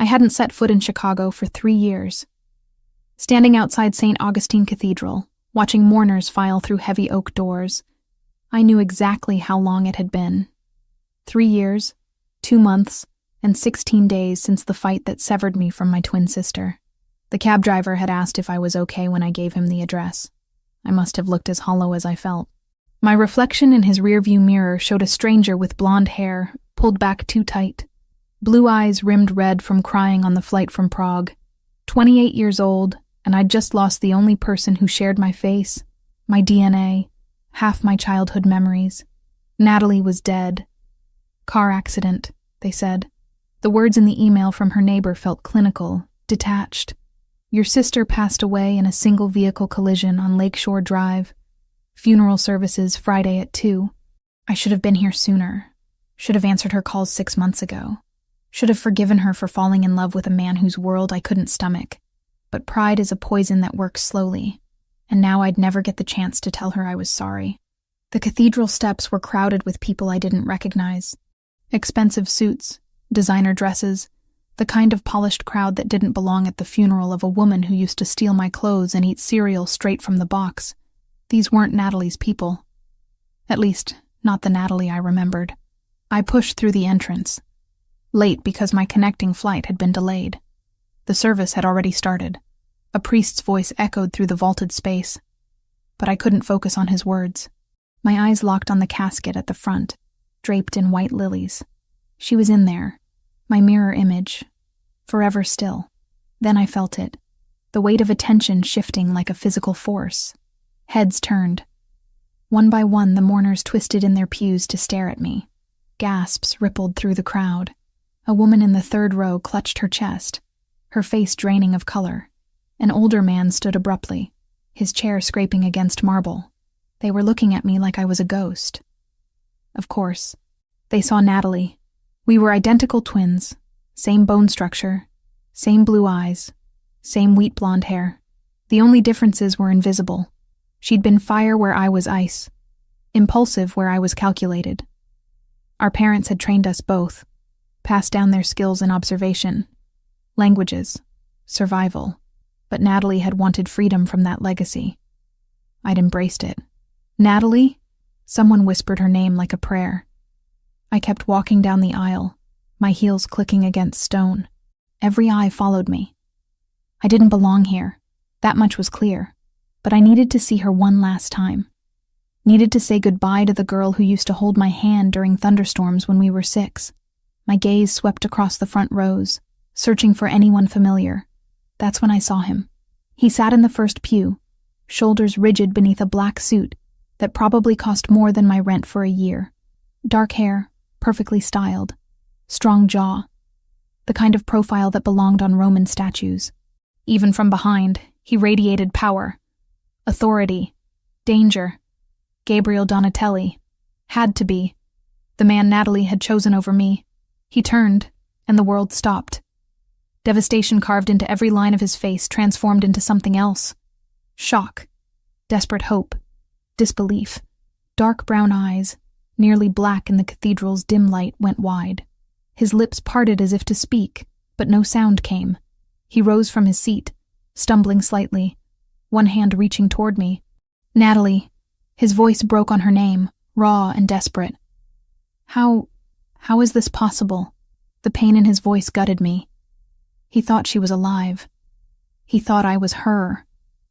I hadn't set foot in Chicago for 3 years. Standing outside St. Augustine Cathedral, watching mourners file through heavy oak doors, I knew exactly how long it had been. 3 years, 2 months, and 16 days since the fight that severed me from my twin sister. The cab driver had asked if I was okay when I gave him the address. I must have looked as hollow as I felt. My reflection in his rearview mirror showed a stranger with blonde hair, pulled back too tight, blue eyes rimmed red from crying on the flight from Prague, 28 years old, and I'd just lost the only person who shared my face, my DNA, half my childhood memories. Natalie was dead. Car accident, they said. The words in the email from her neighbor felt clinical, detached. Your sister passed away in a single-vehicle collision on Lakeshore Drive. Funeral services Friday at 2. I should have been here sooner. Should have answered her calls 6 months ago. Should have forgiven her for falling in love with a man whose world I couldn't stomach. But pride is a poison that works slowly, and now I'd never get the chance to tell her I was sorry. The cathedral steps were crowded with people I didn't recognize. Expensive suits, designer dresses, the kind of polished crowd that didn't belong at the funeral of a woman who used to steal my clothes and eat cereal straight from the box. These weren't Natalie's people. At least, not the Natalie I remembered. I pushed through the entrance. Late because my connecting flight had been delayed. The service had already started. A priest's voice echoed through the vaulted space. But I couldn't focus on his words. My eyes locked on the casket at the front, draped in white lilies. She was in there, my mirror image, forever still. Then I felt it, the weight of attention shifting like a physical force. Heads turned. One by one, the mourners twisted in their pews to stare at me. Gasps rippled through the crowd. A woman in the third row clutched her chest, her face draining of color. An older man stood abruptly, his chair scraping against marble. They were looking at me like I was a ghost. Of course, they saw Natalie. We were identical twins, same bone structure, same blue eyes, same wheat blonde hair. The only differences were invisible. She'd been fire where I was ice, impulsive where I was calculated. Our parents had trained us both, passed down their skills in observation, languages, survival, but Natalie had wanted freedom from that legacy. I'd embraced it. Natalie? Someone whispered her name like a prayer. I kept walking down the aisle, my heels clicking against stone. Every eye followed me. I didn't belong here, that much was clear. But I needed to see her one last time. Needed to say goodbye to the girl who used to hold my hand during thunderstorms when we were 6. My gaze swept across the front rows, searching for anyone familiar. That's when I saw him. He sat in the first pew, shoulders rigid beneath a black suit that probably cost more than my rent for a year. Dark hair, perfectly styled. Strong jaw. The kind of profile that belonged on Roman statues. Even from behind, he radiated power. Authority, danger. Gabriel Donatelli. Had to be. The man Natalie had chosen over me. He turned, and the world stopped. Devastation carved into every line of his face, transformed into something else. Shock. Desperate hope. Disbelief. Dark brown eyes, nearly black in the cathedral's dim light, went wide. His lips parted as if to speak, but no sound came. He rose from his seat, stumbling slightly, one hand reaching toward me. Natalie. His voice broke on her name, raw and desperate. How is this possible? The pain in his voice gutted me. He thought she was alive. He thought I was her,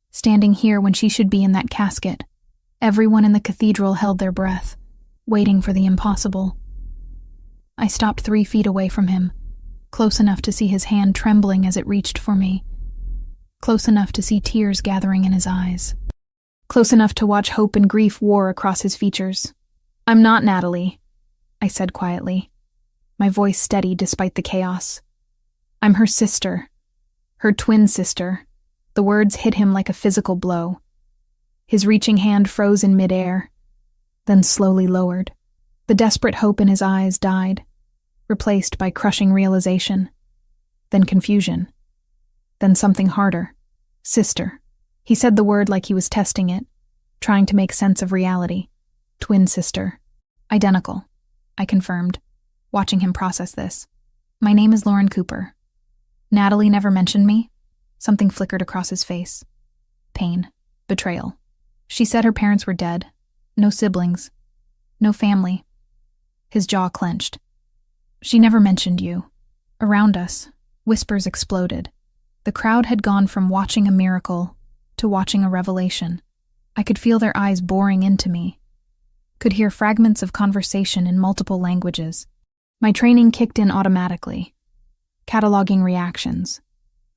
standing here when she should be in that casket. Everyone in the cathedral held their breath, waiting for the impossible. I stopped 3 feet away from him, close enough to see his hand trembling as it reached for me. Close enough to see tears gathering in his eyes. Close enough to watch hope and grief war across his features. "I'm not Natalie," I said quietly, my voice steady despite the chaos. "I'm her sister. Her twin sister." The words hit him like a physical blow. His reaching hand froze in midair, then slowly lowered. The desperate hope in his eyes died, replaced by crushing realization, then confusion. Then something harder. Sister. He said the word like he was testing it, trying to make sense of reality. Twin sister. Identical, I confirmed, watching him process this. "My name is Lauren Cooper." Natalie never mentioned me? Something flickered across his face. Pain. Betrayal. She said her parents were dead. No siblings. No family. His jaw clenched. She never mentioned you. Around us, whispers exploded. The crowd had gone from watching a miracle to watching a revelation. I could feel their eyes boring into me. Could hear fragments of conversation in multiple languages. My training kicked in automatically. Cataloging reactions.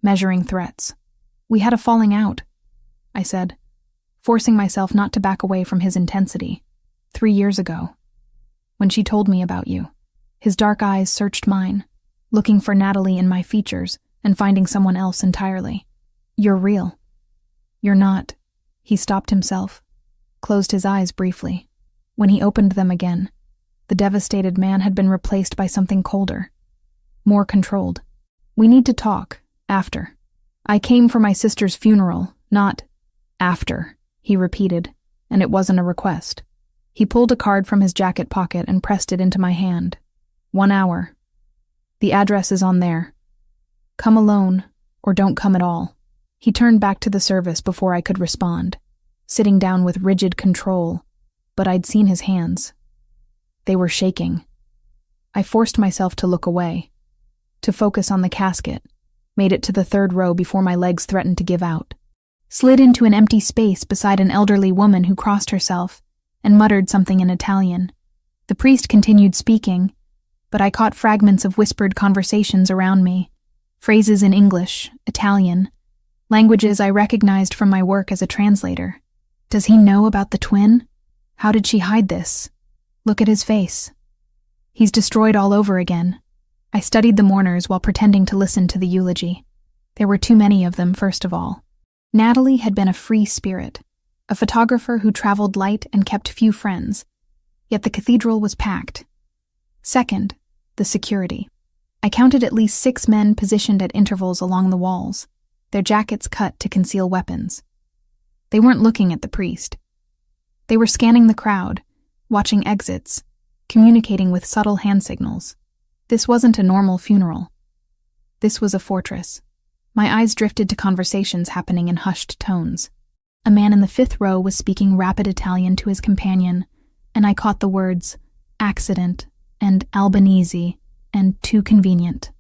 Measuring threats. We had a falling out, I said, forcing myself not to back away from his intensity. 3 years ago. When she told me about you. His dark eyes searched mine, looking for Natalie in my features and finding someone else entirely. You're real. You're not. He stopped himself, closed his eyes briefly. When he opened them again, the devastated man had been replaced by something colder, more controlled. We need to talk, after. I came for my sister's funeral, not after, he repeated, and it wasn't a request. He pulled a card from his jacket pocket and pressed it into my hand. 1 hour. The address is on there. Come alone, or don't come at all. He turned back to the service before I could respond, sitting down with rigid control, but I'd seen his hands. They were shaking. I forced myself to look away, to focus on the casket, made it to the 3rd row before my legs threatened to give out, slid into an empty space beside an elderly woman who crossed herself and muttered something in Italian. The priest continued speaking, but I caught fragments of whispered conversations around me, phrases in English, Italian, languages I recognized from my work as a translator. Does he know about the twin? How did she hide this? Look at his face. He's destroyed all over again. I studied the mourners while pretending to listen to the eulogy. There were too many of them, first of all. Natalie had been a free spirit, a photographer who traveled light and kept few friends, yet the cathedral was packed. Second, the security. I counted at least 6 men positioned at intervals along the walls, their jackets cut to conceal weapons. They weren't looking at the priest. They were scanning the crowd, watching exits, communicating with subtle hand signals. This wasn't a normal funeral. This was a fortress. My eyes drifted to conversations happening in hushed tones. A man in the 5th row was speaking rapid Italian to his companion, and I caught the words accident and Albanese and too convenient,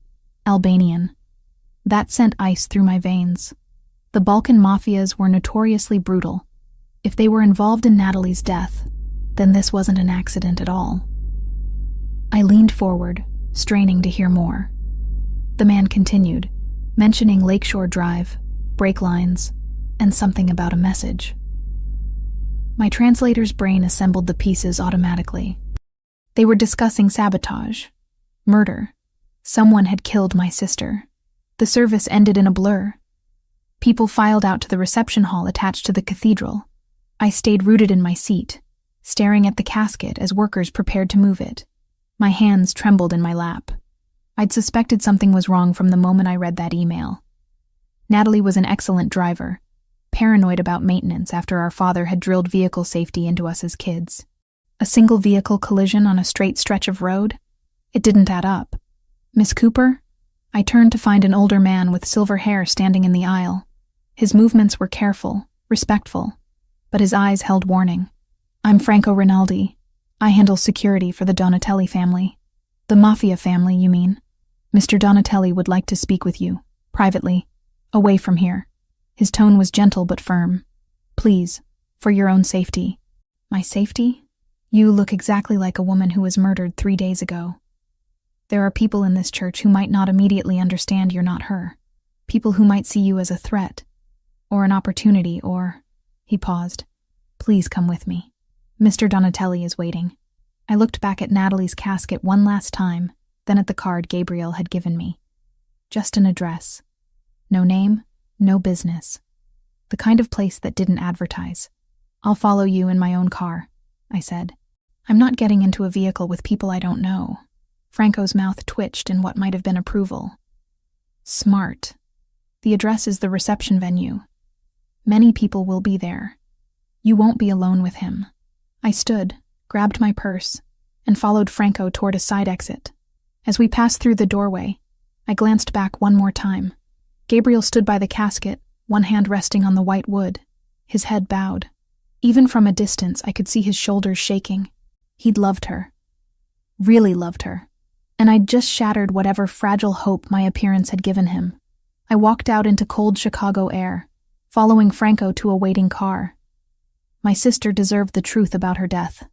Albanian. That sent ice through my veins. The Balkan mafias were notoriously brutal. If they were involved in Natalie's death, then this wasn't an accident at all. I leaned forward, straining to hear more. The man continued, mentioning Lakeshore Drive, brake lines, and something about a message. My translator's brain assembled the pieces automatically. They were discussing sabotage, murder. Someone had killed my sister. The service ended in a blur. People filed out to the reception hall attached to the cathedral. I stayed rooted in my seat, staring at the casket as workers prepared to move it. My hands trembled in my lap. I'd suspected something was wrong from the moment I read that email. Natalie was an excellent driver, paranoid about maintenance after our father had drilled vehicle safety into us as kids. A single vehicle collision on a straight stretch of road? It didn't add up. Miss Cooper? I turned to find an older man with silver hair standing in the aisle. His movements were careful, respectful, but his eyes held warning. I'm Franco Rinaldi. I handle security for the Donatelli family. The Mafia family, you mean? Mr. Donatelli would like to speak with you, privately, away from here. His tone was gentle but firm. Please, for your own safety. My safety? You look exactly like a woman who was murdered 3 days ago. There are people in this church who might not immediately understand you're not her. People who might see you as a threat, or an opportunity, or... He paused. Please come with me. Mr. Donatelli is waiting. I looked back at Natalie's casket one last time, then at the card Gabriel had given me. Just an address. No name, no business. The kind of place that didn't advertise. I'll follow you in my own car, I said. I'm not getting into a vehicle with people I don't know. Franco's mouth twitched in what might have been approval. Smart. The address is the reception venue. Many people will be there. You won't be alone with him. I stood, grabbed my purse, and followed Franco toward a side exit. As we passed through the doorway, I glanced back one more time. Gabriel stood by the casket, one hand resting on the white wood, his head bowed. Even from a distance, I could see his shoulders shaking. He'd loved her. Really loved her. And I'd just shattered whatever fragile hope my appearance had given him. I walked out into cold Chicago air, following Franco to a waiting car. My sister deserved the truth about her death.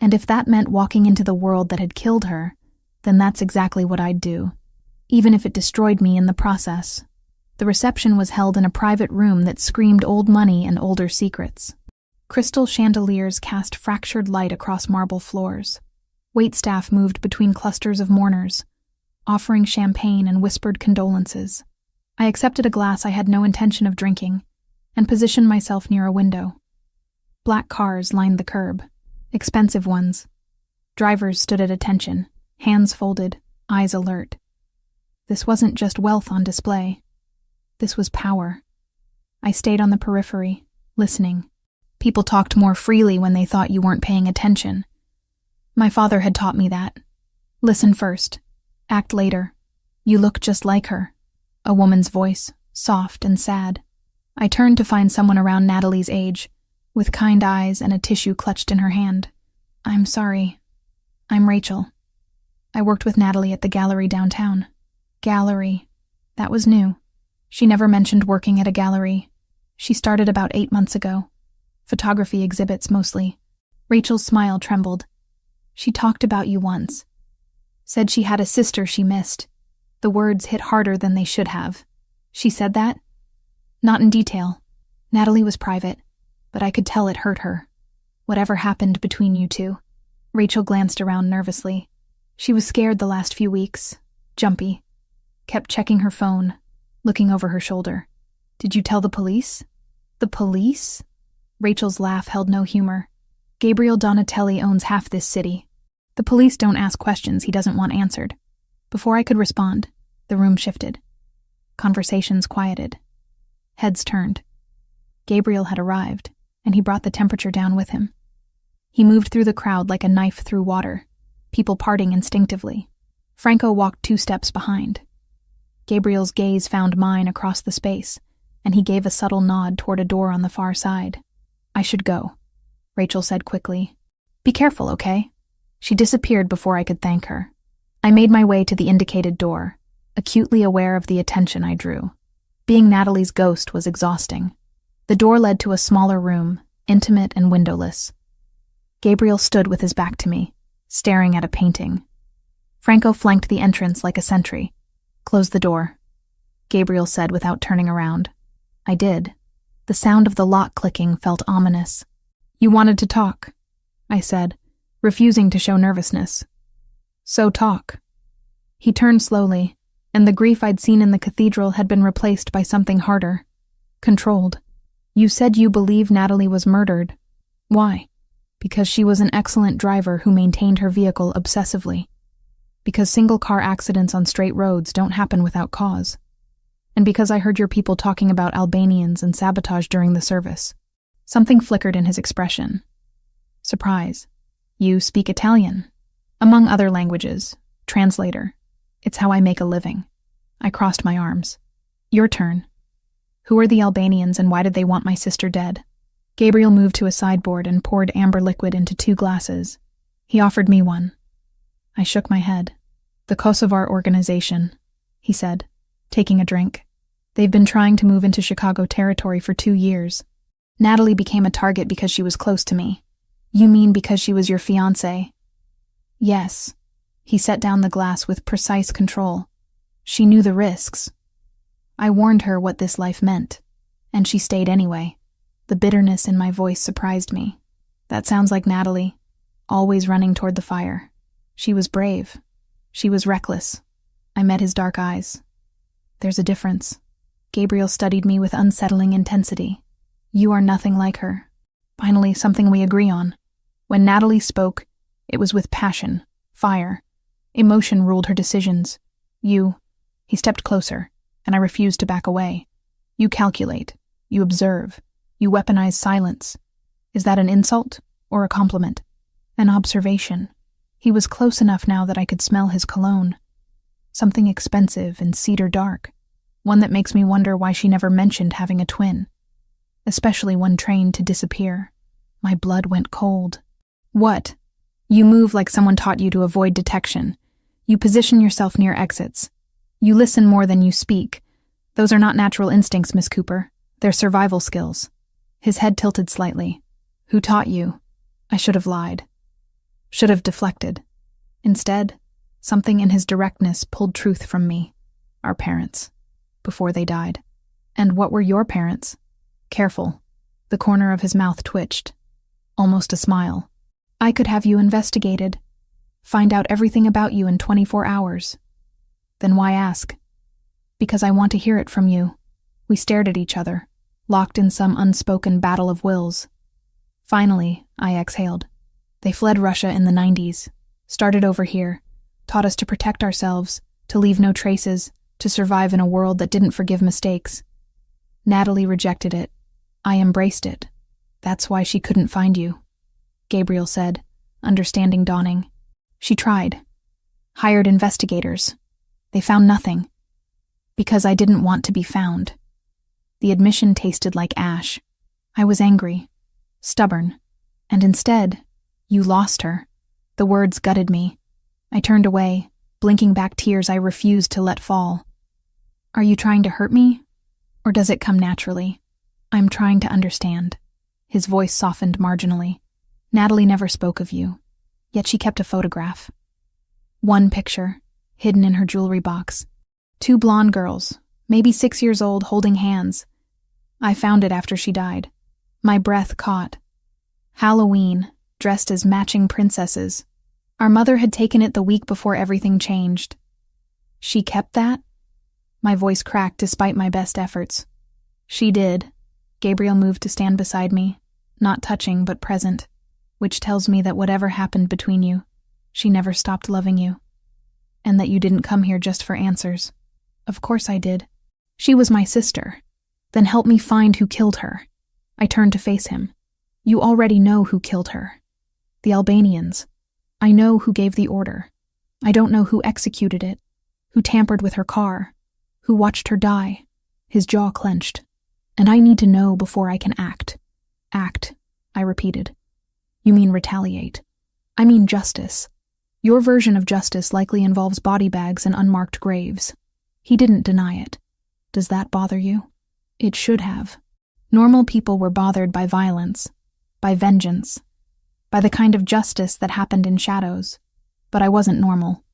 And if that meant walking into the world that had killed her, then that's exactly what I'd do, even if it destroyed me in the process. The reception was held in a private room that screamed old money and older secrets. Crystal chandeliers cast fractured light across marble floors. Waitstaff moved between clusters of mourners, offering champagne and whispered condolences. I accepted a glass I had no intention of drinking and positioned myself near a window. Black cars lined the curb, expensive ones. Drivers stood at attention, hands folded, eyes alert. This wasn't just wealth on display. This was power. I stayed on the periphery, listening. People talked more freely when they thought you weren't paying attention. My father had taught me that. Listen first. Act later. You look just like her. A woman's voice, soft and sad. I turned to find someone around Natalie's age, with kind eyes and a tissue clutched in her hand. I'm sorry. I'm Rachel. I worked with Natalie at the gallery downtown. Gallery. That was new. She never mentioned working at a gallery. She started about 8 months ago. Photography exhibits mostly. Rachel's smile trembled. She talked about you once. Said she had a sister she missed. The words hit harder than they should have. She said that? Not in detail. Natalie was private, but I could tell it hurt her. Whatever happened between you two. Rachel glanced around nervously. She was scared the last few weeks. Jumpy. Kept checking her phone, looking over her shoulder. Did you tell the police? The police? Rachel's laugh held no humor. Gabriel Donatelli owns half this city. The police don't ask questions he doesn't want answered. Before I could respond, the room shifted. Conversations quieted. Heads turned. Gabriel had arrived, and he brought the temperature down with him. He moved through the crowd like a knife through water, people parting instinctively. Franco walked 2 steps behind. Gabriel's gaze found mine across the space, and he gave a subtle nod toward a door on the far side. I should go, Rachel said quickly. Be careful, okay? She disappeared before I could thank her. I made my way to the indicated door, acutely aware of the attention I drew. Being Natalie's ghost was exhausting. The door led to a smaller room, intimate and windowless. Gabriel stood with his back to me, staring at a painting. Franco flanked the entrance like a sentry. Close the door, Gabriel said without turning around. I did. The sound of the lock clicking felt ominous. You wanted to talk, I said, refusing to show nervousness. So talk. He turned slowly, and the grief I'd seen in the cathedral had been replaced by something harder. Controlled. You said you believe Natalie was murdered. Why? Because she was an excellent driver who maintained her vehicle obsessively. Because single-car accidents on straight roads don't happen without cause. And because I heard your people talking about Albanians and sabotage during the service. Something flickered in his expression. Surprise. You speak Italian. Among other languages. Translator. It's how I make a living. I crossed my arms. Your turn. Who are the Albanians and why did they want my sister dead? Gabriel moved to a sideboard and poured amber liquid into 2 glasses. He offered me one. I shook my head. The Kosovar organization, he said, taking a drink. They've been trying to move into Chicago territory for 2 years. Natalie became a target because she was close to me. You mean because she was your fiancée? Yes. He set down the glass with precise control. She knew the risks. I warned her what this life meant, and she stayed anyway. The bitterness in my voice surprised me. That sounds like Natalie, always running toward the fire. She was brave. She was reckless. I met his dark eyes. There's a difference. Gabriel studied me with unsettling intensity. You are nothing like her. Finally, something we agree on. When Natalie spoke, it was with passion, fire. Emotion ruled her decisions. You. He stepped closer, and I refused to back away. You calculate. You observe. You weaponize silence. Is that an insult or a compliment? An observation. He was close enough now that I could smell his cologne. Something expensive and cedar dark. One that makes me wonder why she never mentioned having a twin. Especially one trained to disappear. My blood went cold. What? You move like someone taught you to avoid detection. You position yourself near exits. You listen more than you speak. Those are not natural instincts, Miss Cooper. They're survival skills. His head tilted slightly. Who taught you? I should have lied. Should have deflected. Instead, something in his directness pulled truth from me. Our parents. Before they died. And what were your parents? Careful. The corner of his mouth twitched. Almost a smile. I could have you investigated. Find out everything about you in 24 hours. Then why ask? Because I want to hear it from you. We stared at each other, locked in some unspoken battle of wills. Finally, I exhaled. They fled Russia in the 90s, started over here, taught us to protect ourselves, to leave no traces, to survive in a world that didn't forgive mistakes. Natalie rejected it. I embraced it. That's why she couldn't find you, Gabriel said, understanding dawning. She tried. Hired investigators. They found nothing. Because I didn't want to be found. The admission tasted like ash. I was angry, stubborn, and instead, you lost her. The words gutted me. I turned away, blinking back tears I refused to let fall. Are you trying to hurt me? Or does it come naturally? I'm trying to understand. His voice softened marginally. Natalie never spoke of you, yet she kept a photograph. One picture, hidden in her jewelry box. 2 blonde girls, maybe 6 years old, holding hands. I found it after she died. My breath caught. Halloween, dressed as matching princesses. Our mother had taken it the week before everything changed. She kept that? My voice cracked despite my best efforts. She did. Gabriel moved to stand beside me, not touching but present, which tells me that whatever happened between you, she never stopped loving you. And that you didn't come here just for answers. Of course I did. She was my sister. Then help me find who killed her. I turned to face him. You already know who killed her. The Albanians. I know who gave the order. I don't know who executed it, who tampered with her car, who watched her die. His jaw clenched. And I need to know before I can act. Act, I repeated. You mean retaliate. I mean justice. Your version of justice likely involves body bags and unmarked graves. He didn't deny it. Does that bother you? It should have. Normal people were bothered by violence, by vengeance, by the kind of justice that happened in shadows. But I wasn't normal.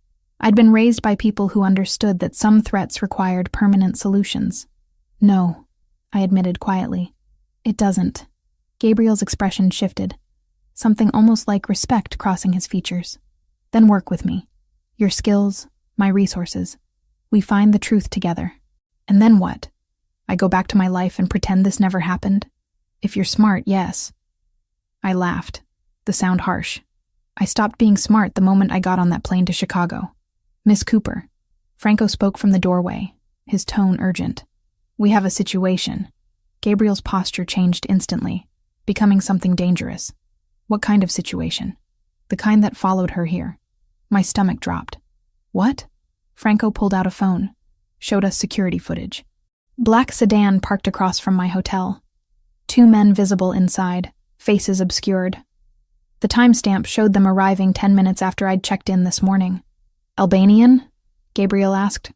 I'd been raised by people who understood that some threats required permanent solutions. No, I admitted quietly. It doesn't. Gabriel's expression shifted, something almost like respect crossing his features. Then work with me. Your skills, my resources. We find the truth together. And then what? I go back to my life and pretend this never happened? If you're smart, yes. I laughed, the sound harsh. I stopped being smart the moment I got on that plane to Chicago. Miss Cooper. Franco spoke from the doorway, his tone urgent. We have a situation. Gabriel's posture changed instantly, becoming something dangerous. What kind of situation? The kind that followed her here. My stomach dropped. What? Franco pulled out a phone, showed us security footage. Black sedan parked across from my hotel. 2 men visible inside, faces obscured. The timestamp showed them arriving 10 minutes after I'd checked in this morning. Albanian? Gabriel asked.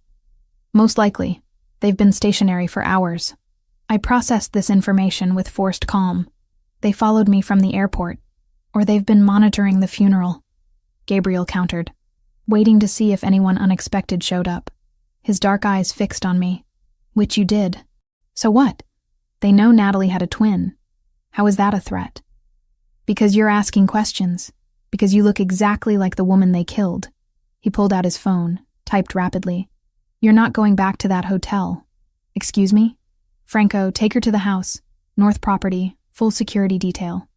Most likely. They've been stationary for hours. I processed this information with forced calm. They followed me from the airport, or they've been monitoring the funeral. Gabriel countered, waiting to see if anyone unexpected showed up. His dark eyes fixed on me. Which you did. So what? They know Natalie had a twin. How is that a threat? Because you're asking questions. Because you look exactly like the woman they killed. He pulled out his phone, typed rapidly. You're not going back to that hotel. Excuse me? Franco, take her to the house. North property, full security detail.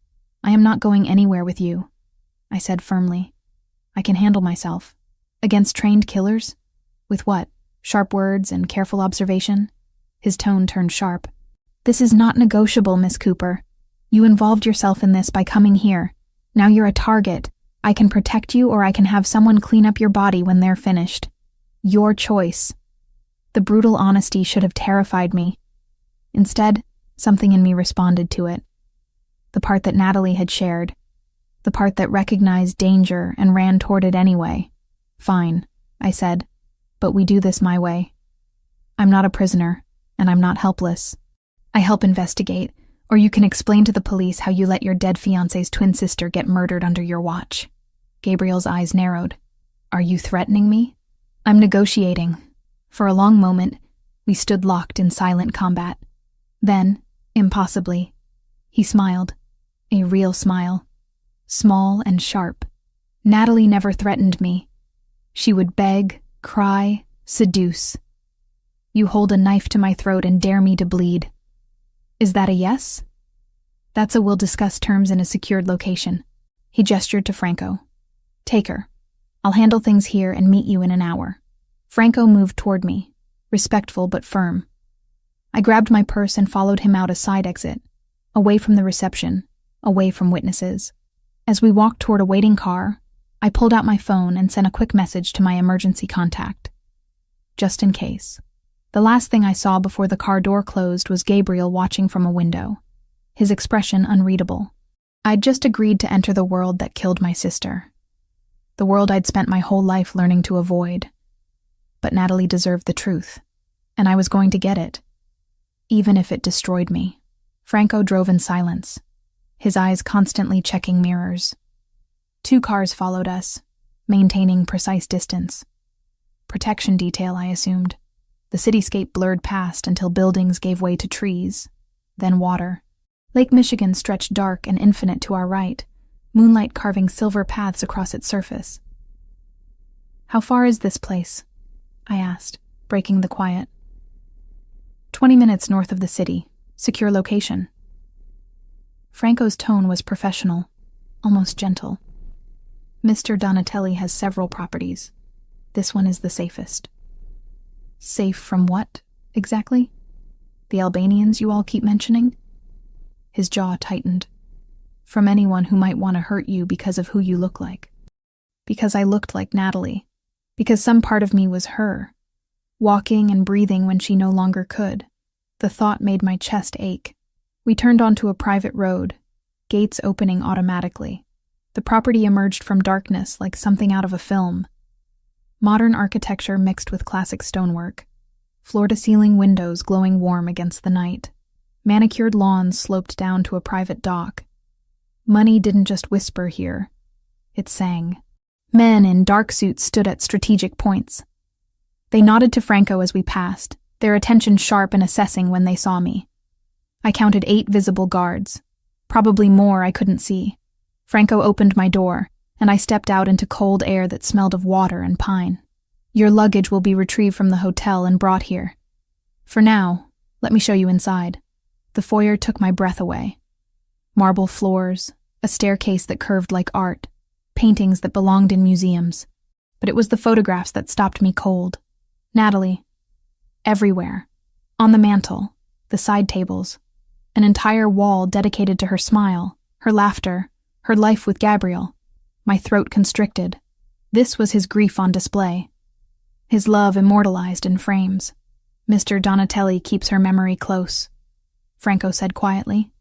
I am not going anywhere with you, I said firmly. I can handle myself. Against trained killers? With what? Sharp words and careful observation? His tone turned sharp. This is not negotiable, Miss Cooper. You involved yourself in this by coming here. Now you're a target. I can protect you or I can have someone clean up your body when they're finished. Your choice. The brutal honesty should have terrified me. Instead, something in me responded to it. The part that Natalie had shared. The part that recognized danger and ran toward it anyway. Fine, I said, but we do this my way. I'm not a prisoner, and I'm not helpless. I help investigate, or you can explain to the police how you let your dead fiancé's twin sister get murdered under your watch. Gabriel's eyes narrowed. Are you threatening me? I'm negotiating. For a long moment, we stood locked in silent combat. Then, impossibly, he smiled. A real smile. Small and sharp. Natalie never threatened me. She would beg, cry, seduce. You hold a knife to my throat and dare me to bleed. Is that a yes? That's a we'll discuss terms in a secured location. He gestured to Franco. Take her. I'll handle things here and meet you in an hour. Franco moved toward me, respectful but firm. I grabbed my purse and followed him out a side exit, away from the reception, away from witnesses. As we walked toward a waiting car, I pulled out my phone and sent a quick message to my emergency contact. Just in case. The last thing I saw before the car door closed was Gabriel watching from a window, his expression unreadable. I'd just agreed to enter the world that killed my sister. The world I'd spent my whole life learning to avoid. But Natalie deserved the truth, and I was going to get it, even if it destroyed me. Franco drove in silence, his eyes constantly checking mirrors. 2 cars followed us, maintaining precise distance. Protection detail, I assumed. The cityscape blurred past until buildings gave way to trees, then water. Lake Michigan stretched dark and infinite to our right, moonlight carving silver paths across its surface. How far is this place? I asked, breaking the quiet. 20 minutes north of the city. Secure location. Franco's tone was professional, almost gentle. Mr. Donatelli has several properties. This one is the safest. Safe from what, exactly? The Albanians you all keep mentioning? His jaw tightened. From anyone who might want to hurt you because of who you look like. Because I looked like Natalie. Because some part of me was her. Walking and breathing when she no longer could. The thought made my chest ache. We turned onto a private road, gates opening automatically. The property emerged from darkness like something out of a film. Modern architecture mixed with classic stonework. Floor-to-ceiling windows glowing warm against the night. Manicured lawns sloped down to a private dock. Money didn't just whisper here. It sang. Men in dark suits stood at strategic points. They nodded to Franco as we passed, their attention sharp and assessing when they saw me. I counted 8 visible guards. Probably more I couldn't see. Franco opened my door, and I stepped out into cold air that smelled of water and pine. Your luggage will be retrieved from the hotel and brought here. For now, let me show you inside. The foyer took my breath away. Marble floors, a staircase that curved like art, paintings that belonged in museums. But it was the photographs that stopped me cold. Natalie. Everywhere. On the mantel, the side tables, an entire wall dedicated to her smile, her laughter, her life with Gabriel. My throat constricted. This was his grief on display. His love immortalized in frames. Mr. Donatelli keeps her memory close, Franco said quietly,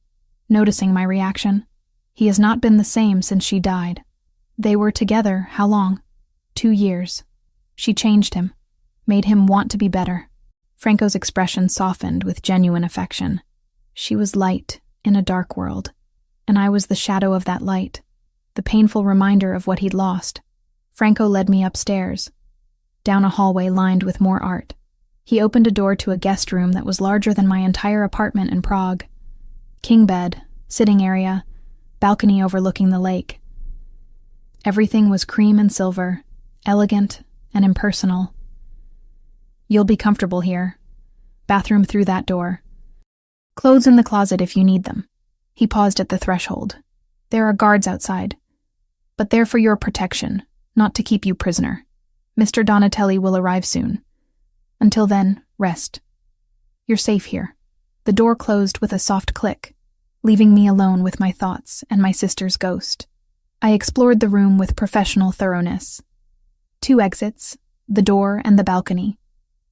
noticing my reaction. He has not been the same since she died. They were together, how long? 2 years. She changed him, made him want to be better. Franco's expression softened with genuine affection. She was light in a dark world, and I was the shadow of that light, the painful reminder of what he'd lost. Franco led me upstairs, down a hallway lined with more art. He opened a door to a guest room that was larger than my entire apartment in Prague. King bed, sitting area, balcony overlooking the lake. Everything was cream and silver, elegant and impersonal. You'll be comfortable here. Bathroom through that door. Clothes in the closet if you need them. He paused at the threshold. There are guards outside, but they're for your protection, not to keep you prisoner. Mr. Donatelli will arrive soon. Until then, rest. You're safe here. The door closed with a soft click, leaving me alone with my thoughts and my sister's ghost. I explored the room with professional thoroughness. 2 exits, The door and the balcony.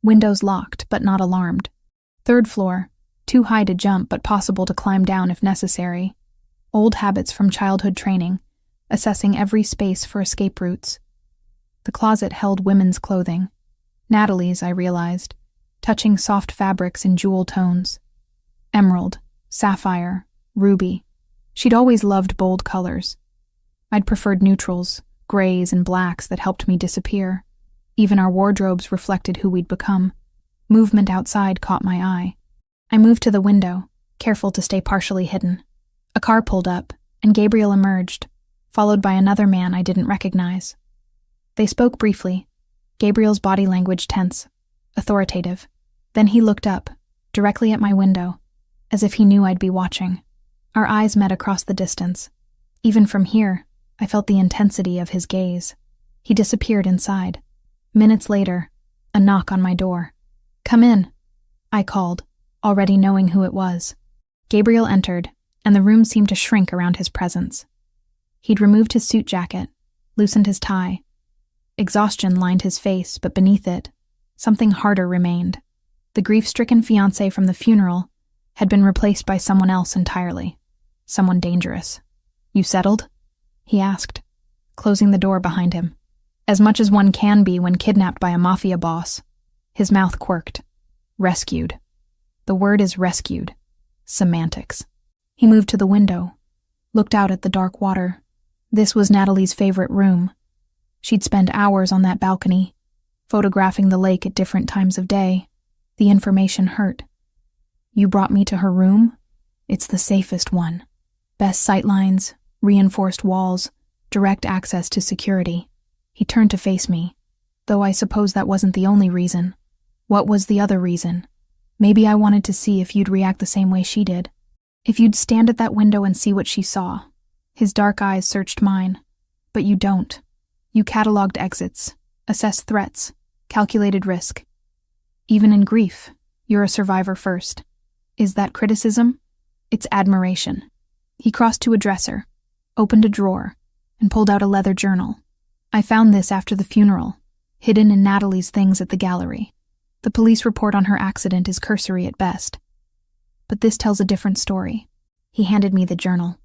Windows locked, but not alarmed. Third floor, too high to jump, but possible to climb down if necessary. Old habits from childhood training, assessing every space for escape routes. The closet held women's clothing. Natalie's, I realized, touching soft fabrics in jewel tones. Emerald, sapphire, ruby. She'd always loved bold colors. I'd preferred neutrals, grays and blacks that helped me disappear. Even our wardrobes reflected who we'd become. Movement outside caught my eye. I moved to the window, careful to stay partially hidden. A car pulled up, and Gabriel emerged, followed by another man I didn't recognize. They spoke briefly, Gabriel's body language tense, authoritative. Then he looked up, directly at my window, as if he knew I'd be watching. Our eyes met across the distance. Even from here, I felt the intensity of his gaze. He disappeared inside. Minutes later, a knock on my door. "Come in," I called, already knowing who it was. Gabriel entered, and the room seemed to shrink around his presence. He'd removed his suit jacket, loosened his tie. Exhaustion lined his face, but beneath it, something harder remained. The grief-stricken fiancée from the funeral had been replaced by someone else entirely. Someone dangerous. "You settled?" he asked, closing the door behind him. As much as one can be when kidnapped by a Mafia boss. His mouth quirked. Rescued. The word is rescued. Semantics. He moved to the window, looked out at the dark water. This was Natalie's favorite room. She'd spend hours on that balcony, photographing the lake at different times of day. The information hurt. "You brought me to her room? It's the safest one. Best sightlines, reinforced walls, direct access to security." He turned to face me, though I suppose that wasn't the only reason. What was the other reason? Maybe I wanted to see if you'd react the same way she did. If you'd stand at that window and see what she saw. His dark eyes searched mine. But you don't. You cataloged exits, assessed threats, calculated risk. Even in grief, you're a survivor first. Is that criticism? It's admiration. He crossed to a dresser, opened a drawer, and pulled out a leather journal. I found this after the funeral, hidden in Natalie's things at the gallery. The police report on her accident is cursory at best. But this tells a different story. He handed me the journal.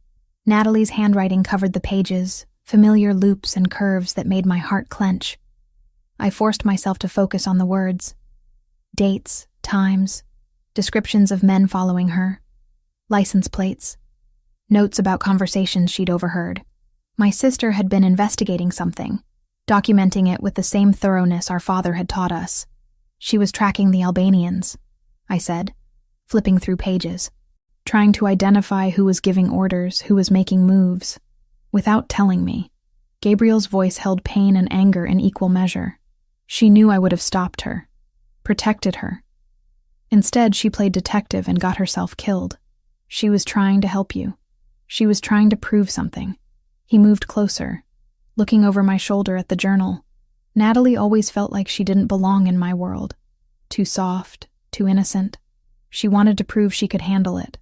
Natalie's handwriting covered the pages, familiar loops and curves that made my heart clench. I forced myself to focus on the words. Dates, times, descriptions of men following her, license plates, notes about conversations she'd overheard. My sister had been investigating something, documenting it with the same thoroughness our father had taught us. She was tracking the Albanians, I said, flipping through pages, trying to identify who was giving orders, who was making moves. Without telling me, Gabriel's voice held pain and anger in equal measure. She knew I would have stopped her, protected her. Instead, she played detective and got herself killed. She was trying to help you. She was trying to prove something. He moved closer, looking over my shoulder at the journal. Natalie always felt like she didn't belong in my world. Too soft, too innocent. She wanted to prove she could handle it.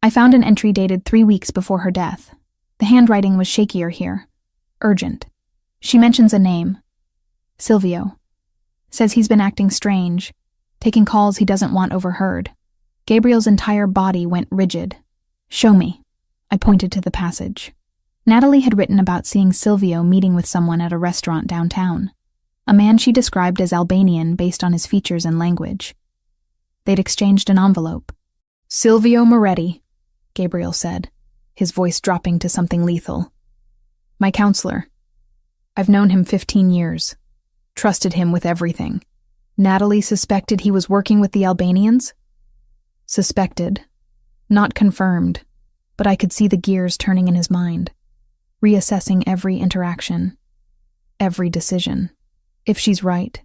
I found an entry dated 3 weeks before her death. The handwriting was shakier here. Urgent. She mentions a name. Silvio. Says he's been acting strange, taking calls he doesn't want overheard. Gabriel's entire body went rigid. "Show me." I pointed to the passage. Natalie had written about seeing Silvio meeting with someone at a restaurant downtown. A man she described as Albanian based on his features and language. They'd exchanged an envelope. "Silvio Moretti," Gabriel said, his voice dropping to something lethal. "My counselor. I've known him 15 years. Trusted him with everything. Natalie suspected he was working with the Albanians?" Suspected. Not confirmed, but I could see the gears turning in his mind, reassessing every interaction, every decision. If she's right,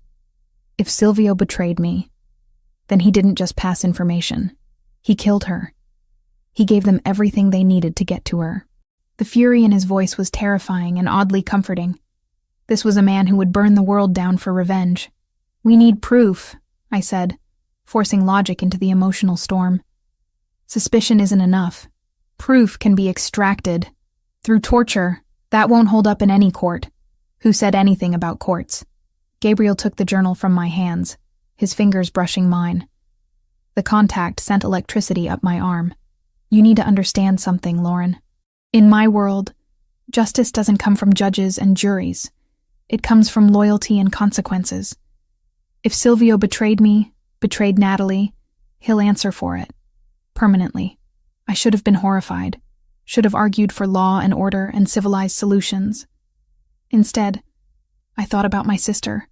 if Silvio betrayed me, then he didn't just pass information. He killed her. He gave them everything they needed to get to her. The fury in his voice was terrifying and oddly comforting. This was a man who would burn the world down for revenge. "We need proof," I said, forcing logic into the emotional storm. "Suspicion isn't enough. Proof can be extracted. Through torture. That won't hold up in any court." Who said anything about courts? Gabriel took the journal from my hands, his fingers brushing mine. The contact sent electricity up my arm. You need to understand something, Lauren. In my world, justice doesn't come from judges and juries. It comes from loyalty and consequences. If Silvio betrayed me, betrayed Natalie, he'll answer for it. Permanently. I should have been horrified. Should have argued for law and order and civilized solutions. Instead, I thought about my sister,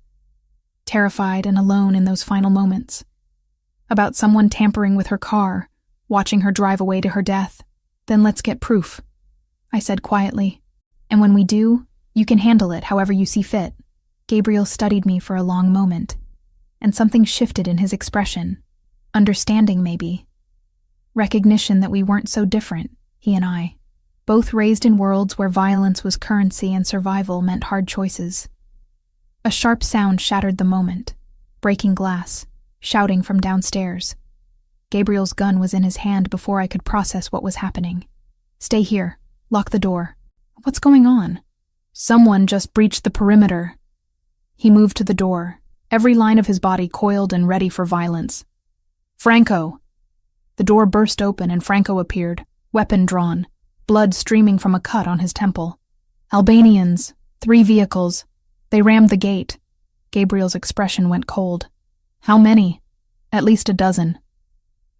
terrified and alone in those final moments. About someone tampering with her car, watching her drive away to her death. Then let's get proof, I said quietly. And when we do, you can handle it however you see fit. Gabriel studied me for a long moment, and something shifted in his expression. Understanding, maybe. Recognition that we weren't so different, he and I. Both raised in worlds where violence was currency and survival meant hard choices. A sharp sound shattered the moment. Breaking glass, shouting from downstairs. Gabriel's gun was in his hand before I could process what was happening. Stay here. Lock the door. What's going on? Someone just breached the perimeter. He moved to the door, every line of his body coiled and ready for violence. Franco! The door burst open and Franco appeared, weapon drawn, blood streaming from a cut on his temple. Albanians, 3 vehicles. They rammed the gate. Gabriel's expression went cold. How many? At least a dozen.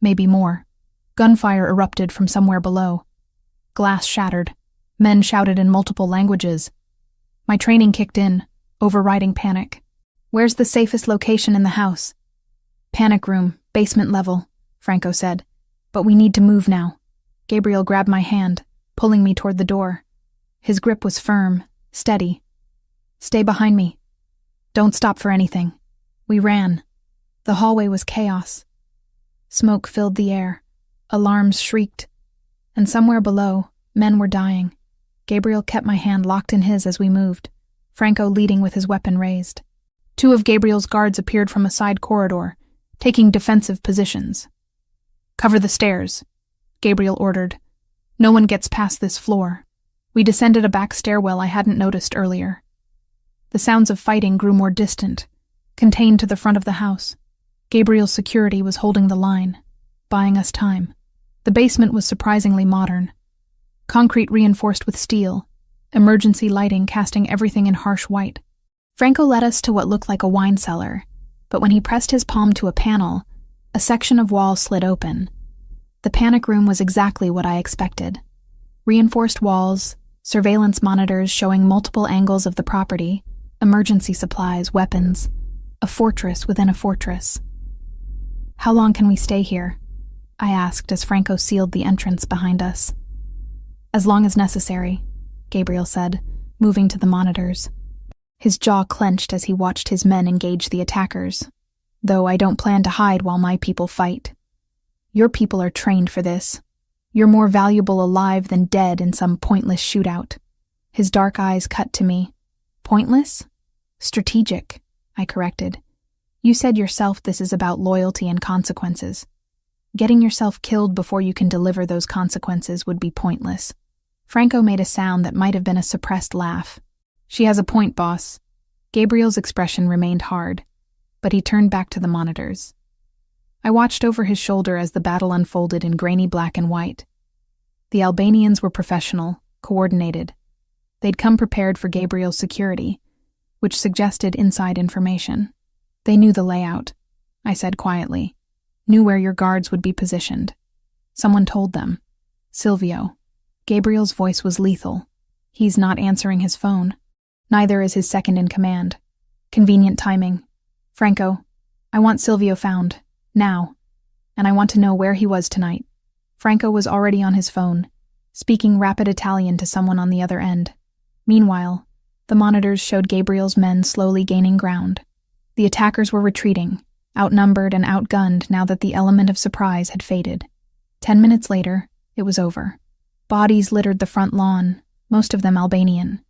Maybe more. Gunfire erupted from somewhere below. Glass shattered. Men shouted in multiple languages. My training kicked in, overriding panic. Where's the safest location in the house? Panic room, basement level, Franco said. But we need to move now. Gabriel grabbed my hand, pulling me toward the door. His grip was firm, steady. Stay behind me. Don't stop for anything. We ran. The hallway was chaos. Smoke filled the air. Alarms shrieked. And somewhere below, men were dying. Gabriel kept my hand locked in his as we moved, Franco leading with his weapon raised. 2 of Gabriel's guards appeared from a side corridor, taking defensive positions. Cover the stairs, Gabriel ordered. No one gets past this floor. We descended a back stairwell I hadn't noticed earlier. The sounds of fighting grew more distant, contained to the front of the house. Gabriel's security was holding the line, buying us time. The basement was surprisingly modern. Concrete reinforced with steel, emergency lighting casting everything in harsh white. Franco led us to what looked like a wine cellar, but when he pressed his palm to a panel, a section of wall slid open. The panic room was exactly what I expected. Reinforced walls, surveillance monitors showing multiple angles of the property, emergency supplies, weapons, a fortress within a fortress. How long can we stay here? I asked as Franco sealed the entrance behind us. As long as necessary, Gabriel said, moving to the monitors. His jaw clenched as he watched his men engage the attackers. Though I don't plan to hide while my people fight. Your people are trained for this. You're more valuable alive than dead in some pointless shootout. His dark eyes cut to me. Pointless? Strategic, I corrected. You said yourself this is about loyalty and consequences. Getting yourself killed before you can deliver those consequences would be pointless. Franco made a sound that might have been a suppressed laugh. She has a point, boss. Gabriel's expression remained hard, but he turned back to the monitors. I watched over his shoulder as the battle unfolded in grainy black and white. The Albanians were professional, coordinated. They'd come prepared for Gabriel's security, which suggested inside information. They knew the layout, I said quietly. Knew where your guards would be positioned. Someone told them. Silvio. Gabriel's voice was lethal. He's not answering his phone. Neither is his second in command. Convenient timing. Franco, I want Silvio found. Now. And I want to know where he was tonight. Franco was already on his phone, speaking rapid Italian to someone on the other end. Meanwhile, the monitors showed Gabriel's men slowly gaining ground. The attackers were retreating, outnumbered and outgunned now that the element of surprise had faded. 10 minutes later, it was over. Bodies littered the front lawn, most of them Albanian.